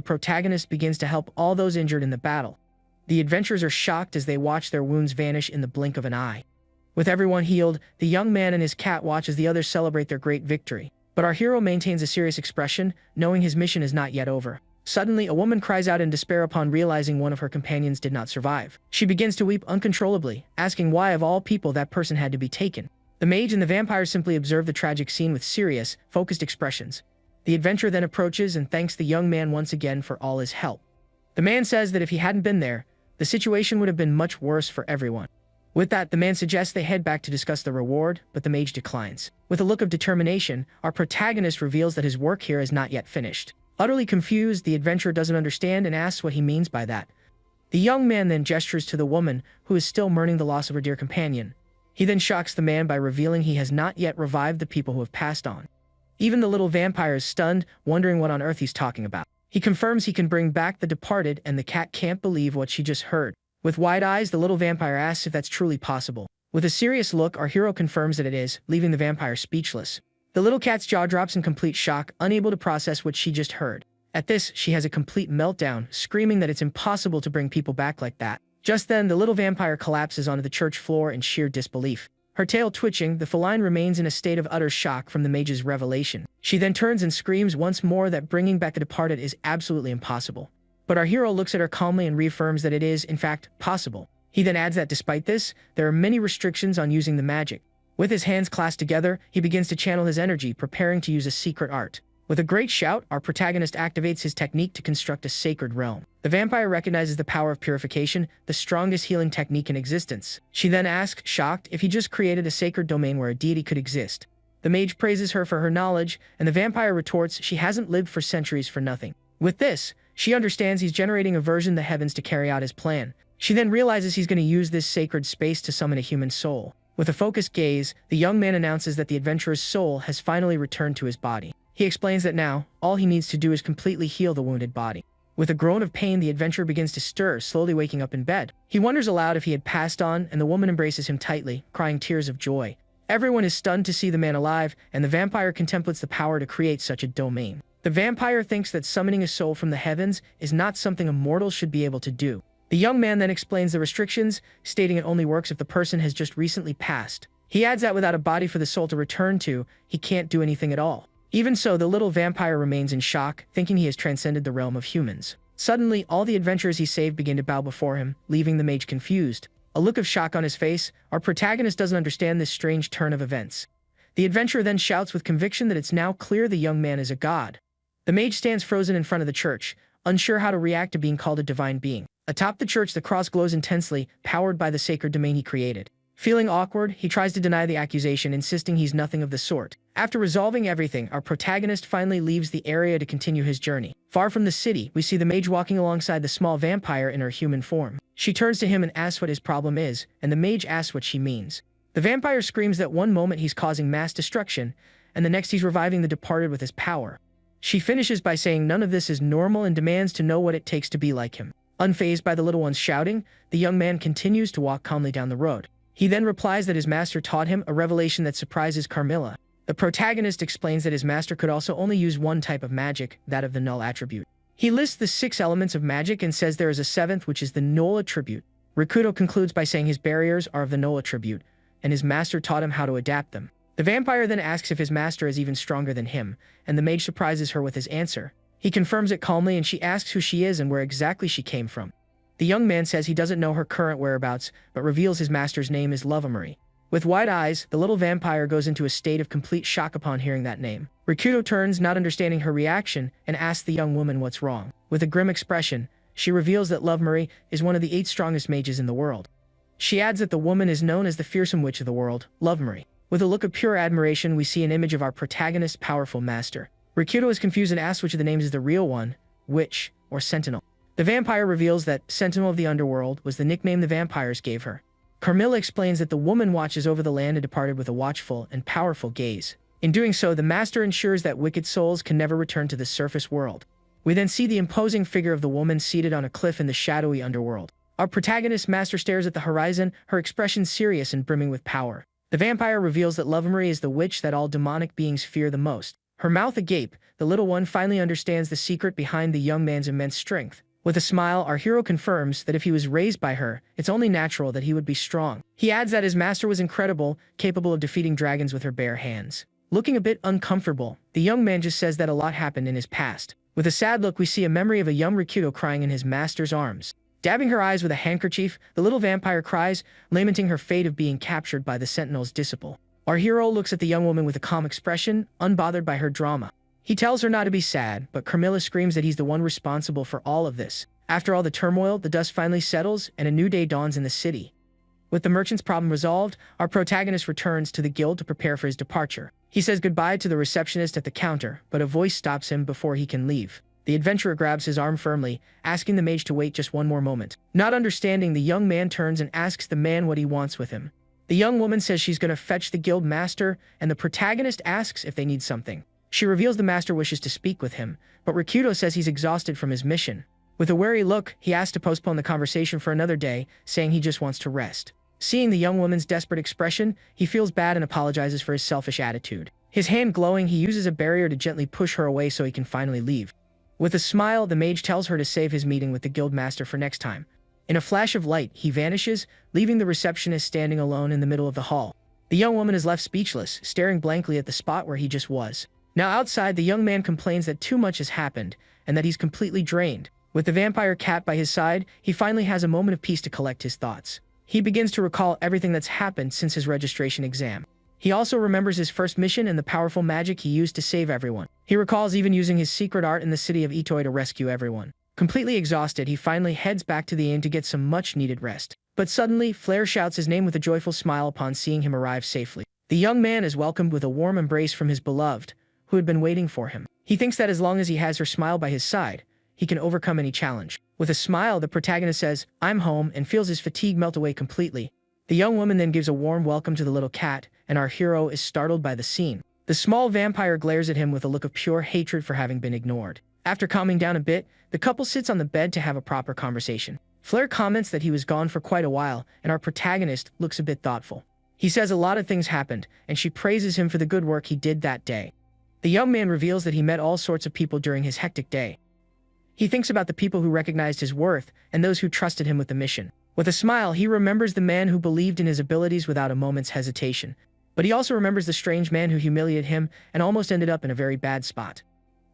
protagonist begins to help all those injured in the battle. The adventurers are shocked as they watch their wounds vanish in the blink of an eye. With everyone healed, the young man and his cat watch as the others celebrate their great victory. But our hero maintains a serious expression, knowing his mission is not yet over. Suddenly, a woman cries out in despair upon realizing one of her companions did not survive. She begins to weep uncontrollably, asking why of all people that person had to be taken. The mage and the vampire simply observe the tragic scene with serious, focused expressions. The adventurer then approaches and thanks the young man once again for all his help. The man says that if he hadn't been there, the situation would have been much worse for everyone. With that, the man suggests they head back to discuss the reward, but the mage declines. With a look of determination, our protagonist reveals that his work here is not yet finished. Utterly confused, the adventurer doesn't understand and asks what he means by that. The young man then gestures to the woman, who is still mourning the loss of her dear companion. He then shocks the man by revealing he has not yet revived the people who have passed on. Even the little vampire is stunned, wondering what on earth he's talking about. He confirms he can bring back the departed, and the cat can't believe what she just heard. With wide eyes, the little vampire asks if that's truly possible. With a serious look, our hero confirms that it is, leaving the vampire speechless. The little cat's jaw drops in complete shock, unable to process what she just heard. At this, she has a complete meltdown, screaming that it's impossible to bring people back like that. Just then, the little vampire collapses onto the church floor in sheer disbelief. Her tail twitching, the feline remains in a state of utter shock from the mage's revelation. She then turns and screams once more that bringing back the departed is absolutely impossible. But our hero looks at her calmly and reaffirms that it is, in fact, possible. He then adds that despite this, there are many restrictions on using the magic. With his hands clasped together, he begins to channel his energy, preparing to use a secret art. With a great shout, our protagonist activates his technique to construct a sacred realm. The vampire recognizes the power of purification, the strongest healing technique in existence. She then asks, shocked, if he just created a sacred domain where a deity could exist. The mage praises her for her knowledge, and the vampire retorts she hasn't lived for centuries for nothing. With this, she understands he's generating a version of the heavens to carry out his plan. She then realizes he's going to use this sacred space to summon a human soul. With a focused gaze, the young man announces that the adventurer's soul has finally returned to his body. He explains that now, all he needs to do is completely heal the wounded body. With a groan of pain, the adventurer begins to stir, slowly waking up in bed. He wonders aloud if he had passed on, and the woman embraces him tightly, crying tears of joy. Everyone is stunned to see the man alive, and the vampire contemplates the power to create such a domain. The vampire thinks that summoning a soul from the heavens is not something a mortal should be able to do. The young man then explains the restrictions, stating it only works if the person has just recently passed. He adds that without a body for the soul to return to, he can't do anything at all. Even so, the little vampire remains in shock, thinking he has transcended the realm of humans. Suddenly, all the adventurers he saved begin to bow before him, leaving the mage confused. A look of shock on his face, our protagonist doesn't understand this strange turn of events. The adventurer then shouts with conviction that it's now clear the young man is a god. The mage stands frozen in front of the church, unsure how to react to being called a divine being. Atop the church, the cross glows intensely, powered by the sacred domain he created. Feeling awkward, he tries to deny the accusation, insisting he's nothing of the sort. After resolving everything, our protagonist finally leaves the area to continue his journey. Far from the city, we see the mage walking alongside the small vampire in her human form. She turns to him and asks what his problem is, and the mage asks what she means. The vampire screams that one moment he's causing mass destruction, and the next he's reviving the departed with his power. She finishes by saying none of this is normal and demands to know what it takes to be like him. Unfazed by the little one's shouting, the young man continues to walk calmly down the road. He then replies that his master taught him a revelation that surprises Carmilla. The protagonist explains that his master could also only use one type of magic, that of the null attribute. He lists the 6 elements of magic and says there is a 7th, which is the null attribute. Rikudo concludes by saying his barriers are of the null attribute, and his master taught him how to adapt them. The vampire then asks if his master is even stronger than him, and the mage surprises her with his answer. He confirms it calmly, and she asks who she is and where exactly she came from. The young man says he doesn't know her current whereabouts, but reveals his master's name is Lovemery. With wide eyes, the little vampire goes into a state of complete shock upon hearing that name. Rikudo turns, not understanding her reaction, and asks the young woman what's wrong. With a grim expression, she reveals that Lovemery is one of the 8 strongest mages in the world. She adds that the woman is known as the fearsome witch of the world, Lovemery. With a look of pure admiration, we see an image of our protagonist's powerful master. Rikudo is confused and asks which of the names is the real one, Witch or Sentinel. The vampire reveals that Sentinel of the Underworld was the nickname the vampires gave her. Carmilla explains that the woman watches over the land and departed with a watchful and powerful gaze. In doing so, the master ensures that wicked souls can never return to the surface world. We then see the imposing figure of the woman seated on a cliff in the shadowy underworld. Our protagonist's master stares at the horizon, her expression serious and brimming with power. The vampire reveals that Lovemery is the witch that all demonic beings fear the most. Her mouth agape, the little one finally understands the secret behind the young man's immense strength. With a smile, our hero confirms that if he was raised by her, it's only natural that he would be strong. He adds that his master was incredible, capable of defeating dragons with her bare hands. Looking a bit uncomfortable, the young man just says that a lot happened in his past. With a sad look, we see a memory of a young Rikudo crying in his master's arms. Dabbing her eyes with a handkerchief, the little vampire cries, lamenting her fate of being captured by the Sentinel's disciple. Our hero looks at the young woman with a calm expression, unbothered by her drama. He tells her not to be sad, but Carmilla screams that he's the one responsible for all of this. After all the turmoil, the dust finally settles and a new day dawns in the city. With the merchant's problem resolved, our protagonist returns to the guild to prepare for his departure. He says goodbye to the receptionist at the counter, but a voice stops him before he can leave. The adventurer grabs his arm firmly, asking the mage to wait just one more moment. Not understanding, the young man turns and asks the man what he wants with him. The young woman says she's going to fetch the guild master, and the protagonist asks if they need something. She reveals the master wishes to speak with him, but Rikudo says he's exhausted from his mission. With a wary look, he asks to postpone the conversation for another day, saying he just wants to rest. Seeing the young woman's desperate expression, he feels bad and apologizes for his selfish attitude. His hand glowing, he uses a barrier to gently push her away so he can finally leave. With a smile, the mage tells her to save his meeting with the guild master for next time. In a flash of light, he vanishes, leaving the receptionist standing alone in the middle of the hall. The young woman is left speechless, staring blankly at the spot where he just was. Now outside, the young man complains that too much has happened, and that he's completely drained. With the vampire cat by his side, he finally has a moment of peace to collect his thoughts. He begins to recall everything that's happened since his registration exam. He also remembers his first mission and the powerful magic he used to save everyone. He recalls even using his secret art in the city of Itoi to rescue everyone. Completely exhausted, he finally heads back to the inn to get some much-needed rest. But suddenly, Flair shouts his name with a joyful smile upon seeing him arrive safely. The young man is welcomed with a warm embrace from his beloved, who had been waiting for him. He thinks that as long as he has her smile by his side, he can overcome any challenge. With a smile, the protagonist says, "I'm home," and feels his fatigue melt away completely. The young woman then gives a warm welcome to the little cat, and our hero is startled by the scene. The small vampire glares at him with a look of pure hatred for having been ignored. After calming down a bit, the couple sits on the bed to have a proper conversation. Flair comments that he was gone for quite a while, and our protagonist looks a bit thoughtful. He says a lot of things happened, and she praises him for the good work he did that day. The young man reveals that he met all sorts of people during his hectic day. He thinks about the people who recognized his worth and those who trusted him with the mission. With a smile, he remembers the man who believed in his abilities without a moment's hesitation. But he also remembers the strange man who humiliated him and almost ended up in a very bad spot.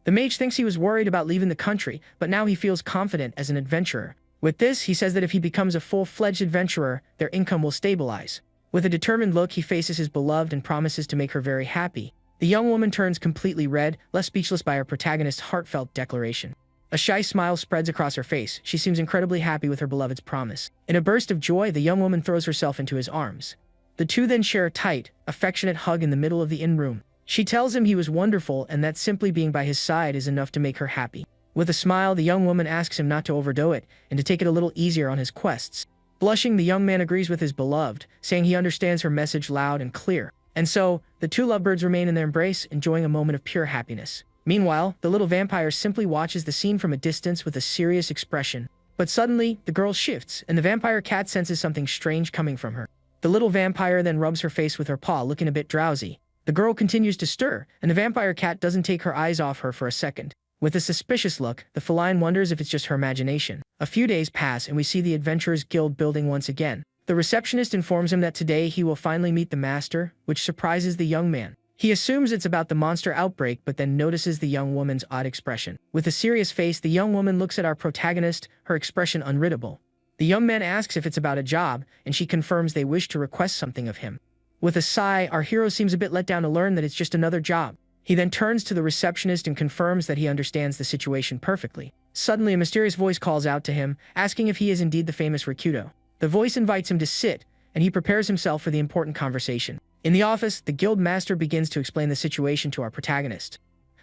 The mage thinks he was worried about leaving the country, but now he feels confident as an adventurer. With this, he says that if he becomes a full-fledged adventurer, their income will stabilize. With a determined look, he faces his beloved and promises to make her very happy. The young woman turns completely red, left speechless by her protagonist's heartfelt declaration. A shy smile spreads across her face. She seems incredibly happy with her beloved's promise. In a burst of joy, the young woman throws herself into his arms. The two then share a tight, affectionate hug in the middle of the inn room. She tells him he was wonderful and that simply being by his side is enough to make her happy. With a smile, the young woman asks him not to overdo it and to take it a little easier on his quests. Blushing, the young man agrees with his beloved, saying he understands her message loud and clear. And so, the two lovebirds remain in their embrace, enjoying a moment of pure happiness. Meanwhile, the little vampire simply watches the scene from a distance with a serious expression. But suddenly, the girl shifts, and the vampire cat senses something strange coming from her. The little vampire then rubs her face with her paw, looking a bit drowsy. The girl continues to stir, and the vampire cat doesn't take her eyes off her for a second. With a suspicious look, the feline wonders if it's just her imagination. A few days pass and we see the Adventurers Guild building once again. The receptionist informs him that today he will finally meet the master, which surprises the young man. He assumes it's about the monster outbreak but then notices the young woman's odd expression. With a serious face, the young woman looks at our protagonist, her expression unreadable. The young man asks if it's about a job, and she confirms they wish to request something of him. With a sigh, our hero seems a bit let down to learn that it's just another job. He then turns to the receptionist and confirms that he understands the situation perfectly. Suddenly, a mysterious voice calls out to him, asking if he is indeed the famous Rikudo. The voice invites him to sit, and he prepares himself for the important conversation. In the office, the guild master begins to explain the situation to our protagonist.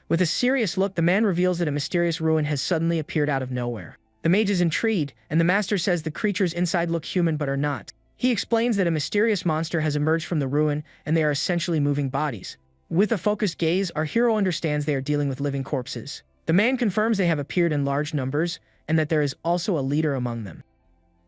With a serious look, the man reveals that a mysterious ruin has suddenly appeared out of nowhere. The mage is intrigued, and the master says the creatures inside look human but are not. He explains that a mysterious monster has emerged from the ruin, and they are essentially moving bodies. With a focused gaze, our hero understands they are dealing with living corpses. The man confirms they have appeared in large numbers, and that there is also a leader among them.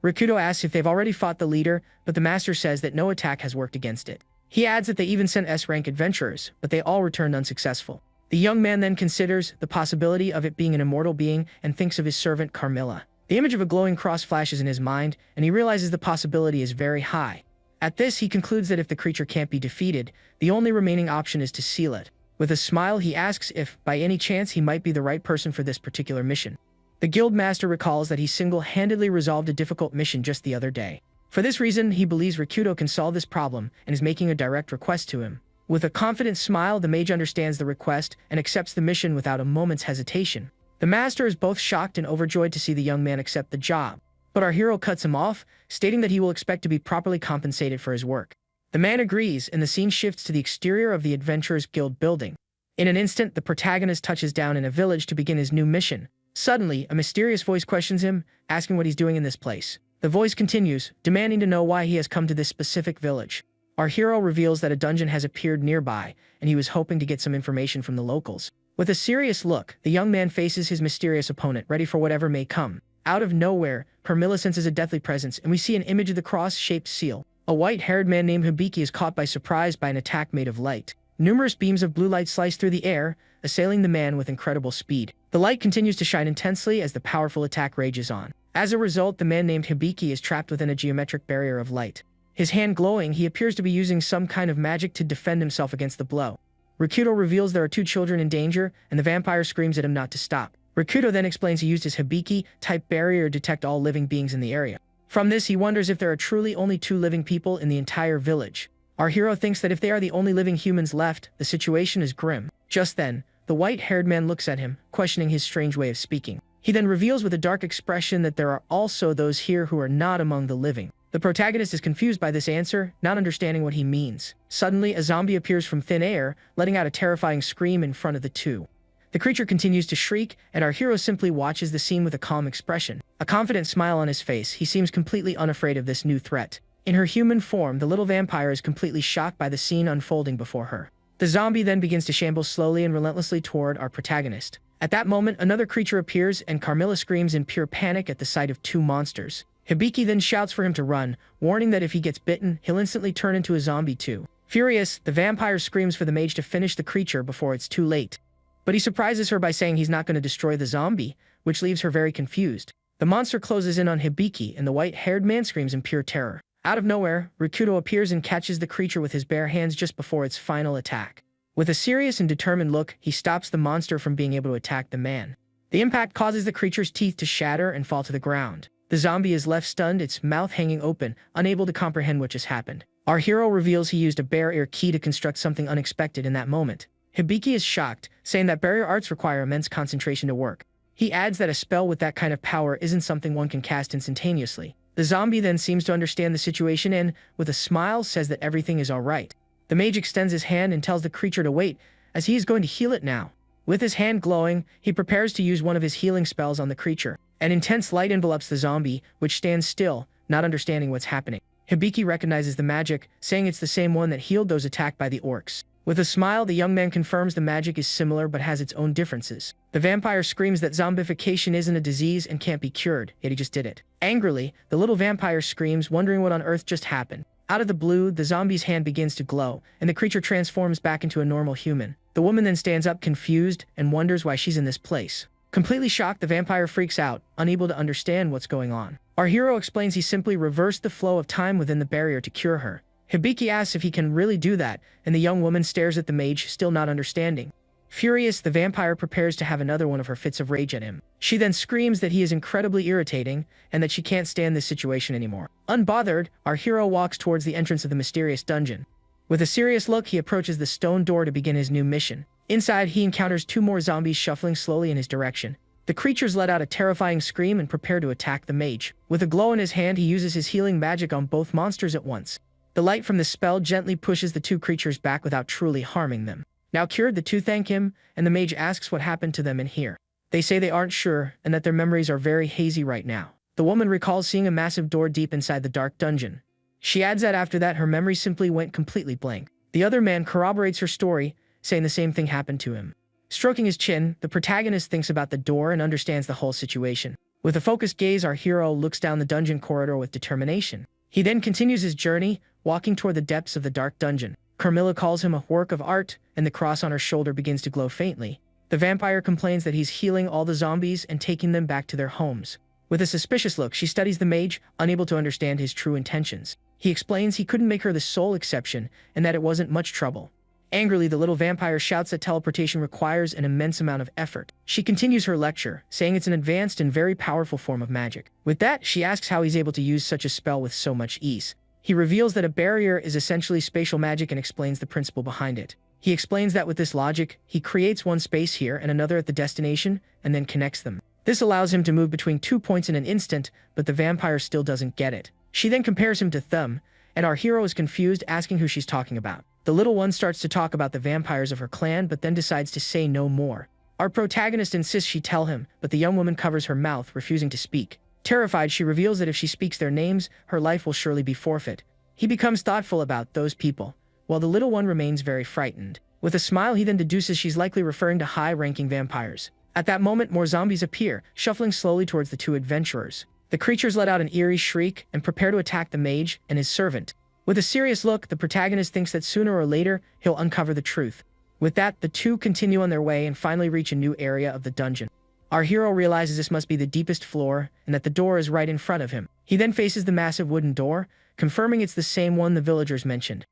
Rikudo asks if they've already fought the leader, but the master says that no attack has worked against it. He adds that they even sent S-rank adventurers, but they all returned unsuccessful. The young man then considers the possibility of it being an immortal being and thinks of his servant Carmilla. The image of a glowing cross flashes in his mind, and he realizes the possibility is very high. At this, he concludes that if the creature can't be defeated, the only remaining option is to seal it. With a smile, he asks if, by any chance, he might be the right person for this particular mission. The guild master recalls that he single-handedly resolved a difficult mission just the other day. For this reason, he believes Rikudo can solve this problem and is making a direct request to him. With a confident smile, the mage understands the request and accepts the mission without a moment's hesitation. The master is both shocked and overjoyed to see the young man accept the job. But our hero cuts him off, stating that he will expect to be properly compensated for his work. The man agrees, and the scene shifts to the exterior of the Adventurers Guild building. In an instant, the protagonist touches down in a village to begin his new mission. Suddenly, a mysterious voice questions him, asking what he's doing in this place. The voice continues, demanding to know why he has come to this specific village. Our hero reveals that a dungeon has appeared nearby, and he was hoping to get some information from the locals. With a serious look, the young man faces his mysterious opponent, ready for whatever may come. Out of nowhere, Carmilla senses a deathly presence, and we see an image of the cross-shaped seal. A white-haired man named Hibiki is caught by surprise by an attack made of light. Numerous beams of blue light slice through the air, assailing the man with incredible speed. The light continues to shine intensely as the powerful attack rages on. As a result, the man named Hibiki is trapped within a geometric barrier of light. His hand glowing, he appears to be using some kind of magic to defend himself against the blow. Rikudo reveals there are two children in danger, and the vampire screams at him not to stop. Rikudo then explains he used his Hibiki-type barrier to detect all living beings in the area. From this, he wonders if there are truly only two living people in the entire village. Our hero thinks that if they are the only living humans left, the situation is grim. Just then, the white-haired man looks at him, questioning his strange way of speaking. He then reveals with a dark expression that there are also those here who are not among the living. The protagonist is confused by this answer, not understanding what he means. Suddenly, a zombie appears from thin air, letting out a terrifying scream in front of the two. The creature continues to shriek, and our hero simply watches the scene with a calm expression. A confident smile on his face, he seems completely unafraid of this new threat. In her human form, the little vampire is completely shocked by the scene unfolding before her. The zombie then begins to shamble slowly and relentlessly toward our protagonist. At that moment, another creature appears, and Carmilla screams in pure panic at the sight of two monsters. Hibiki then shouts for him to run, warning that if he gets bitten, he'll instantly turn into a zombie too. Furious, the vampire screams for the mage to finish the creature before it's too late. But he surprises her by saying he's not going to destroy the zombie, which leaves her very confused. The monster closes in on Hibiki, and the white-haired man screams in pure terror. Out of nowhere, Rikudo appears and catches the creature with his bare hands just before its final attack. With a serious and determined look, he stops the monster from being able to attack the man. The impact causes the creature's teeth to shatter and fall to the ground. The zombie is left stunned, its mouth hanging open, unable to comprehend what just happened. Our hero reveals he used a barrier key to construct something unexpected in that moment. Hibiki is shocked, saying that barrier arts require immense concentration to work. He adds that a spell with that kind of power isn't something one can cast instantaneously. The zombie then seems to understand the situation and, with a smile, says that everything is alright. The mage extends his hand and tells the creature to wait, as he is going to heal it now. With his hand glowing, he prepares to use one of his healing spells on the creature. An intense light envelops the zombie, which stands still, not understanding what's happening. Hibiki recognizes the magic, saying it's the same one that healed those attacked by the orcs. With a smile, the young man confirms the magic is similar but has its own differences. The vampire screams that zombification isn't a disease and can't be cured, yet he just did it. Angrily, the little vampire screams, wondering what on earth just happened. Out of the blue, the zombie's hand begins to glow, and the creature transforms back into a normal human. The woman then stands up confused and wonders why she's in this place. Completely shocked, the vampire freaks out, unable to understand what's going on. Our hero explains he simply reversed the flow of time within the barrier to cure her. Hibiki asks if he can really do that, and the young woman stares at the mage, still not understanding. Furious, the vampire prepares to have another one of her fits of rage at him. She then screams that he is incredibly irritating and that she can't stand this situation anymore. Unbothered, our hero walks towards the entrance of the mysterious dungeon. With a serious look, he approaches the stone door to begin his new mission. Inside, he encounters two more zombies shuffling slowly in his direction. The creatures let out a terrifying scream and prepare to attack the mage. With a glow in his hand, he uses his healing magic on both monsters at once. The light from the spell gently pushes the two creatures back without truly harming them. Now cured, the two thank him, and the mage asks what happened to them in here. They say they aren't sure, and that their memories are very hazy right now. The woman recalls seeing a massive door deep inside the dark dungeon. She adds that after that, her memory simply went completely blank. The other man corroborates her story, saying the same thing happened to him. Stroking his chin, the protagonist thinks about the door and understands the whole situation. With a focused gaze, our hero looks down the dungeon corridor with determination. He then continues his journey, walking toward the depths of the dark dungeon. Carmilla calls him a work of art, and the cross on her shoulder begins to glow faintly. The vampire complains that he's healing all the zombies and taking them back to their homes. With a suspicious look, she studies the mage, unable to understand his true intentions. He explains he couldn't make her the sole exception, and that it wasn't much trouble. Angrily, the little vampire shouts that teleportation requires an immense amount of effort. She continues her lecture, saying it's an advanced and very powerful form of magic. With that, she asks how he's able to use such a spell with so much ease. He reveals that a barrier is essentially spatial magic and explains the principle behind it. He explains that with this logic, he creates one space here and another at the destination, and then connects them. This allows him to move between 2 points in an instant, but the vampire still doesn't get it. She then compares him to Thumb, and our hero is confused, asking who she's talking about. The little one starts to talk about the vampires of her clan, but then decides to say no more. Our protagonist insists she tell him, but the young woman covers her mouth, refusing to speak. Terrified, she reveals that if she speaks their names, her life will surely be forfeit. He becomes thoughtful about those people, while the little one remains very frightened. With a smile, he then deduces she's likely referring to high-ranking vampires. At that moment, more zombies appear, shuffling slowly towards the two adventurers. The creatures let out an eerie shriek and prepare to attack the mage and his servant. With a serious look, the protagonist thinks that sooner or later, he'll uncover the truth. With that, the two continue on their way and finally reach a new area of the dungeon. Our hero realizes this must be the deepest floor, and that the door is right in front of him. He then faces the massive wooden door, confirming it's the same one the villagers mentioned.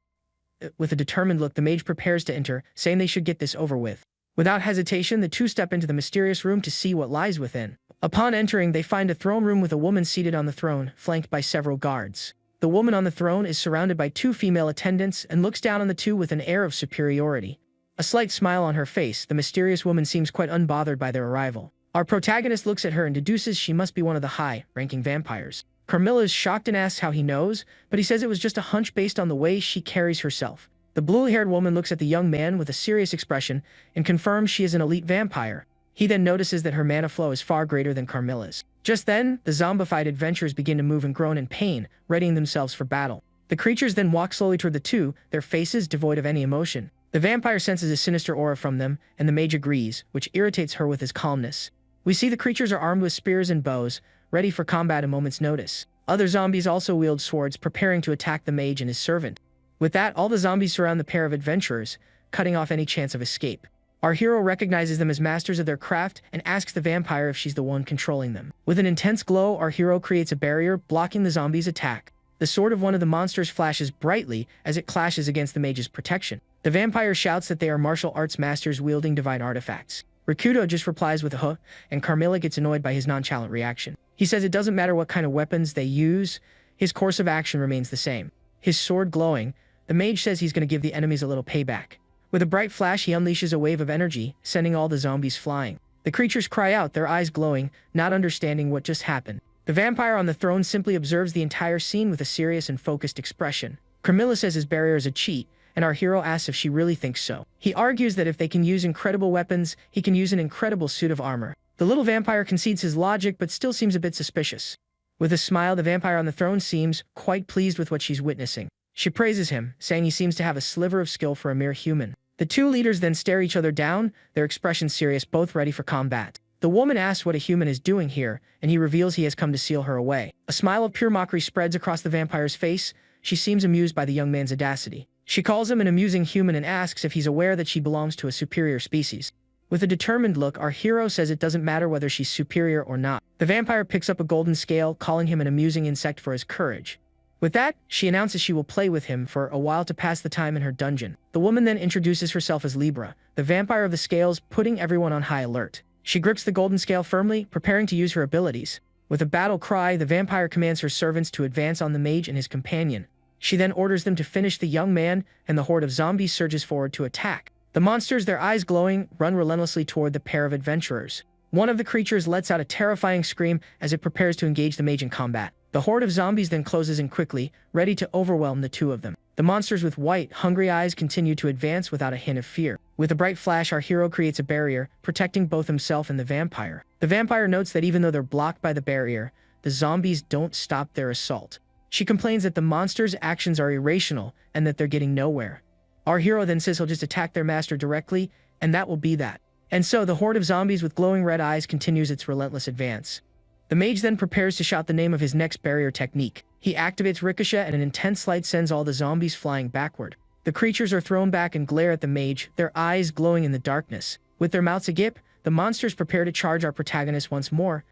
With a determined look, the mage prepares to enter, saying they should get this over with. Without hesitation, the two step into the mysterious room to see what lies within. Upon entering, they find a throne room with a woman seated on the throne, flanked by several guards. The woman on the throne is surrounded by two female attendants and looks down on the two with an air of superiority. A slight smile on her face, the mysterious woman seems quite unbothered by their arrival. Our protagonist looks at her and deduces she must be one of the high-ranking vampires. Carmilla is shocked and asks how he knows, but he says it was just a hunch based on the way she carries herself. The blue-haired woman looks at the young man with a serious expression and confirms she is an elite vampire. He then notices that her mana flow is far greater than Carmilla's. Just then, the zombified adventurers begin to move and groan in pain, readying themselves for battle. The creatures then walk slowly toward the two, their faces devoid of any emotion. The vampire senses a sinister aura from them, and the mage agrees, which irritates her with his calmness. We see the creatures are armed with spears and bows, ready for combat a moment's notice. Other zombies also wield swords, preparing to attack the mage and his servant. With that, all the zombies surround the pair of adventurers, cutting off any chance of escape. Our hero recognizes them as masters of their craft and asks the vampire if she's the one controlling them. With an intense glow, our hero creates a barrier, blocking the zombies' attack. The sword of one of the monsters flashes brightly as it clashes against the mage's protection. The vampire shouts that they are martial arts masters wielding divine artifacts. Rikudo just replies with a huh, and Carmilla gets annoyed by his nonchalant reaction. He says it doesn't matter what kind of weapons they use, his course of action remains the same. His sword glowing, the mage says he's going to give the enemies a little payback. With a bright flash, he unleashes a wave of energy, sending all the zombies flying. The creatures cry out, their eyes glowing, not understanding what just happened. The vampire on the throne simply observes the entire scene with a serious and focused expression. Carmilla says his barrier is a cheat, and our hero asks if she really thinks so. He argues that if they can use incredible weapons, he can use an incredible suit of armor. The little vampire concedes his logic, but still seems a bit suspicious. With a smile, the vampire on the throne seems quite pleased with what she's witnessing. She praises him, saying he seems to have a sliver of skill for a mere human. The two leaders then stare each other down, their expressions serious, both ready for combat. The woman asks what a human is doing here, and he reveals he has come to seal her away. A smile of pure mockery spreads across the vampire's face, she seems amused by the young man's audacity. She calls him an amusing human and asks if he's aware that she belongs to a superior species. With a determined look, our hero says it doesn't matter whether she's superior or not. The vampire picks up a golden scale, calling him an amusing insect for his courage. With that, she announces she will play with him for a while to pass the time in her dungeon. The woman then introduces herself as Libra, the vampire of the scales, putting everyone on high alert. She grips the golden scale firmly, preparing to use her abilities. With a battle cry, the vampire commands her servants to advance on the mage and his companion. She then orders them to finish the young man, and the horde of zombies surges forward to attack. The monsters, their eyes glowing, run relentlessly toward the pair of adventurers. One of the creatures lets out a terrifying scream as it prepares to engage the mage in combat. The horde of zombies then closes in quickly, ready to overwhelm the two of them. The monsters with white, hungry eyes continue to advance without a hint of fear. With a bright flash, our hero creates a barrier, protecting both himself and the vampire. The vampire notes that even though they're blocked by the barrier, the zombies don't stop their assault. She complains that the monsters' actions are irrational and that they're getting nowhere. Our hero then says he'll just attack their master directly, and that will be that. And so the horde of zombies with glowing red eyes continues its relentless advance. The mage then prepares to shout the name of his next barrier technique. He activates Ricochet, and an intense light sends all the zombies flying backward. The creatures are thrown back and glare at the mage, their eyes glowing in the darkness. With their mouths agape, the monsters prepare to charge our protagonist once more.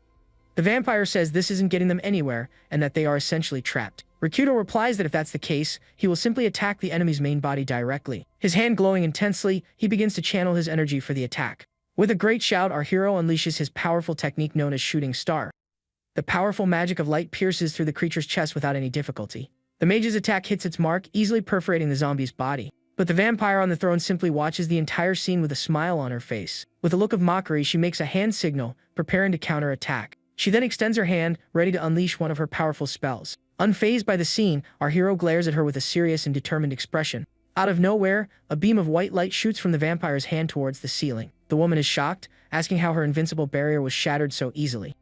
The vampire says this isn't getting them anywhere, and that they are essentially trapped. Rikudo replies that if that's the case, he will simply attack the enemy's main body directly. His hand glowing intensely, he begins to channel his energy for the attack. With a great shout, our hero unleashes his powerful technique known as Shooting Star. The powerful magic of light pierces through the creature's chest without any difficulty. The mage's attack hits its mark, easily perforating the zombie's body. But the vampire on the throne simply watches the entire scene with a smile on her face. With a look of mockery, she makes a hand signal, preparing to counterattack. She then extends her hand, ready to unleash one of her powerful spells. Unfazed by the scene, our hero glares at her with a serious and determined expression. Out of nowhere, a beam of white light shoots from the vampire's hand towards the ceiling. The woman is shocked, asking how her invincible barrier was shattered so easily.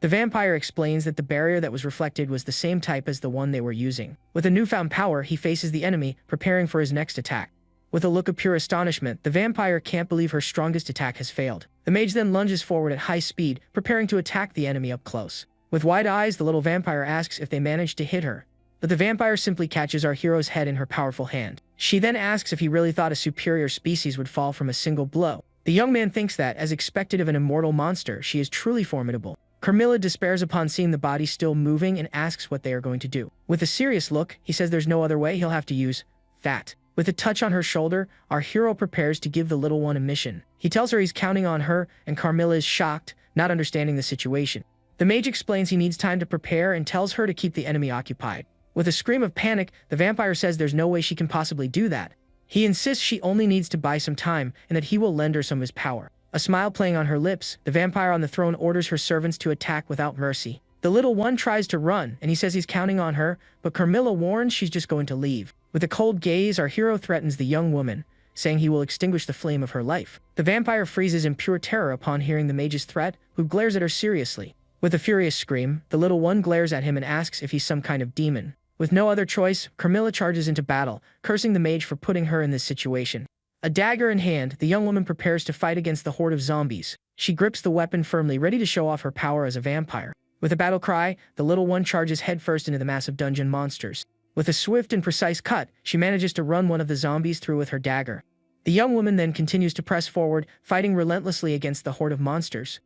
The vampire explains that the barrier that was reflected was the same type as the one they were using. With a newfound power, he faces the enemy, preparing for his next attack. With a look of pure astonishment, the vampire can't believe her strongest attack has failed. The mage then lunges forward at high speed, preparing to attack the enemy up close. With wide eyes, the little vampire asks if they managed to hit her. But the vampire simply catches our hero's head in her powerful hand. She then asks if he really thought a superior species would fall from a single blow. The young man thinks that, as expected of an immortal monster, she is truly formidable. Carmilla despairs upon seeing the body still moving and asks what they are going to do. With a serious look, he says there's no other way, he'll have to use that. With a touch on her shoulder, our hero prepares to give the little one a mission. He tells her he's counting on her, and Carmilla is shocked, not understanding the situation. The mage explains he needs time to prepare and tells her to keep the enemy occupied. With a scream of panic, the vampire says there's no way she can possibly do that. He insists she only needs to buy some time and that he will lend her some of his power. A smile playing on her lips, the vampire on the throne orders her servants to attack without mercy. The little one tries to run, and he says he's counting on her, but Carmilla warns she's just going to leave. With a cold gaze, our hero threatens the young woman, saying he will extinguish the flame of her life. The vampire freezes in pure terror upon hearing the mage's threat, who glares at her seriously. With a furious scream, the little one glares at him and asks if he's some kind of demon. With no other choice, Carmilla charges into battle, cursing the mage for putting her in this situation. A dagger in hand, the young woman prepares to fight against the horde of zombies. She grips the weapon firmly, ready to show off her power as a vampire. With a battle cry, the little one charges headfirst into the massive dungeon monsters. With a swift and precise cut, she manages to run one of the zombies through with her dagger. The young woman then continues to press forward, fighting relentlessly against the horde of monsters.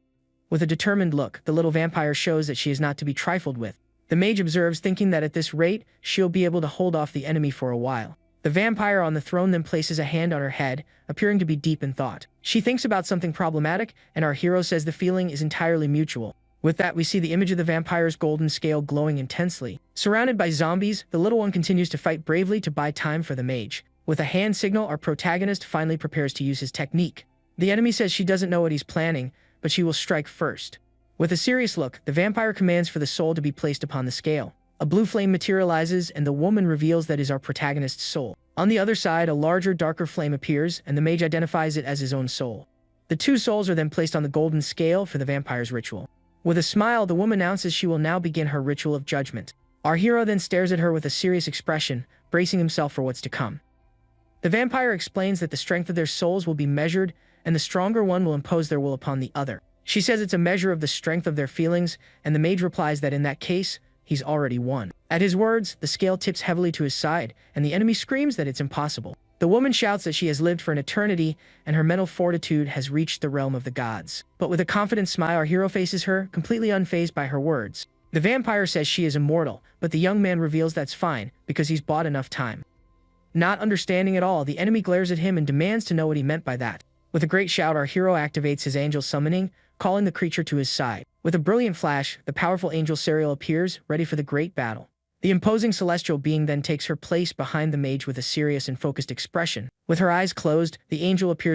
With a determined look, the little vampire shows that she is not to be trifled with. The mage observes, thinking that at this rate, she'll be able to hold off the enemy for a while. The vampire on the throne then places a hand on her head, appearing to be deep in thought. She thinks about something problematic, and our hero says the feeling is entirely mutual. With that, we see the image of the vampire's golden scale glowing intensely. Surrounded by zombies, the little one continues to fight bravely to buy time for the mage. With a hand signal, our protagonist finally prepares to use his technique. The enemy says she doesn't know what he's planning, but she will strike first. With a serious look, the vampire commands for the soul to be placed upon the scale. A blue flame materializes, and the woman reveals that is our protagonist's soul. On the other side, a larger, darker flame appears, and the mage identifies it as his own soul. The two souls are then placed on the golden scale for the vampire's ritual. With a smile, the woman announces she will now begin her ritual of judgment. Our hero then stares at her with a serious expression, bracing himself for what's to come. The vampire explains that the strength of their souls will be measured, and the stronger one will impose their will upon the other. She says it's a measure of the strength of their feelings, and the mage replies that in that case, he's already won. At his words, the scale tips heavily to his side, and the enemy screams that it's impossible. The woman shouts that she has lived for an eternity, and her mental fortitude has reached the realm of the gods. But with a confident smile, our hero faces her, completely unfazed by her words. The vampire says she is immortal, but the young man reveals that's fine, because he's bought enough time. Not understanding at all, the enemy glares at him and demands to know what he meant by that. With a great shout, our hero activates his angel summoning, calling the creature to his side. With a brilliant flash, the powerful angel Serial appears, ready for the great battle. The imposing celestial being then takes her place behind the mage with a serious and focused expression. With her eyes closed, the angel appears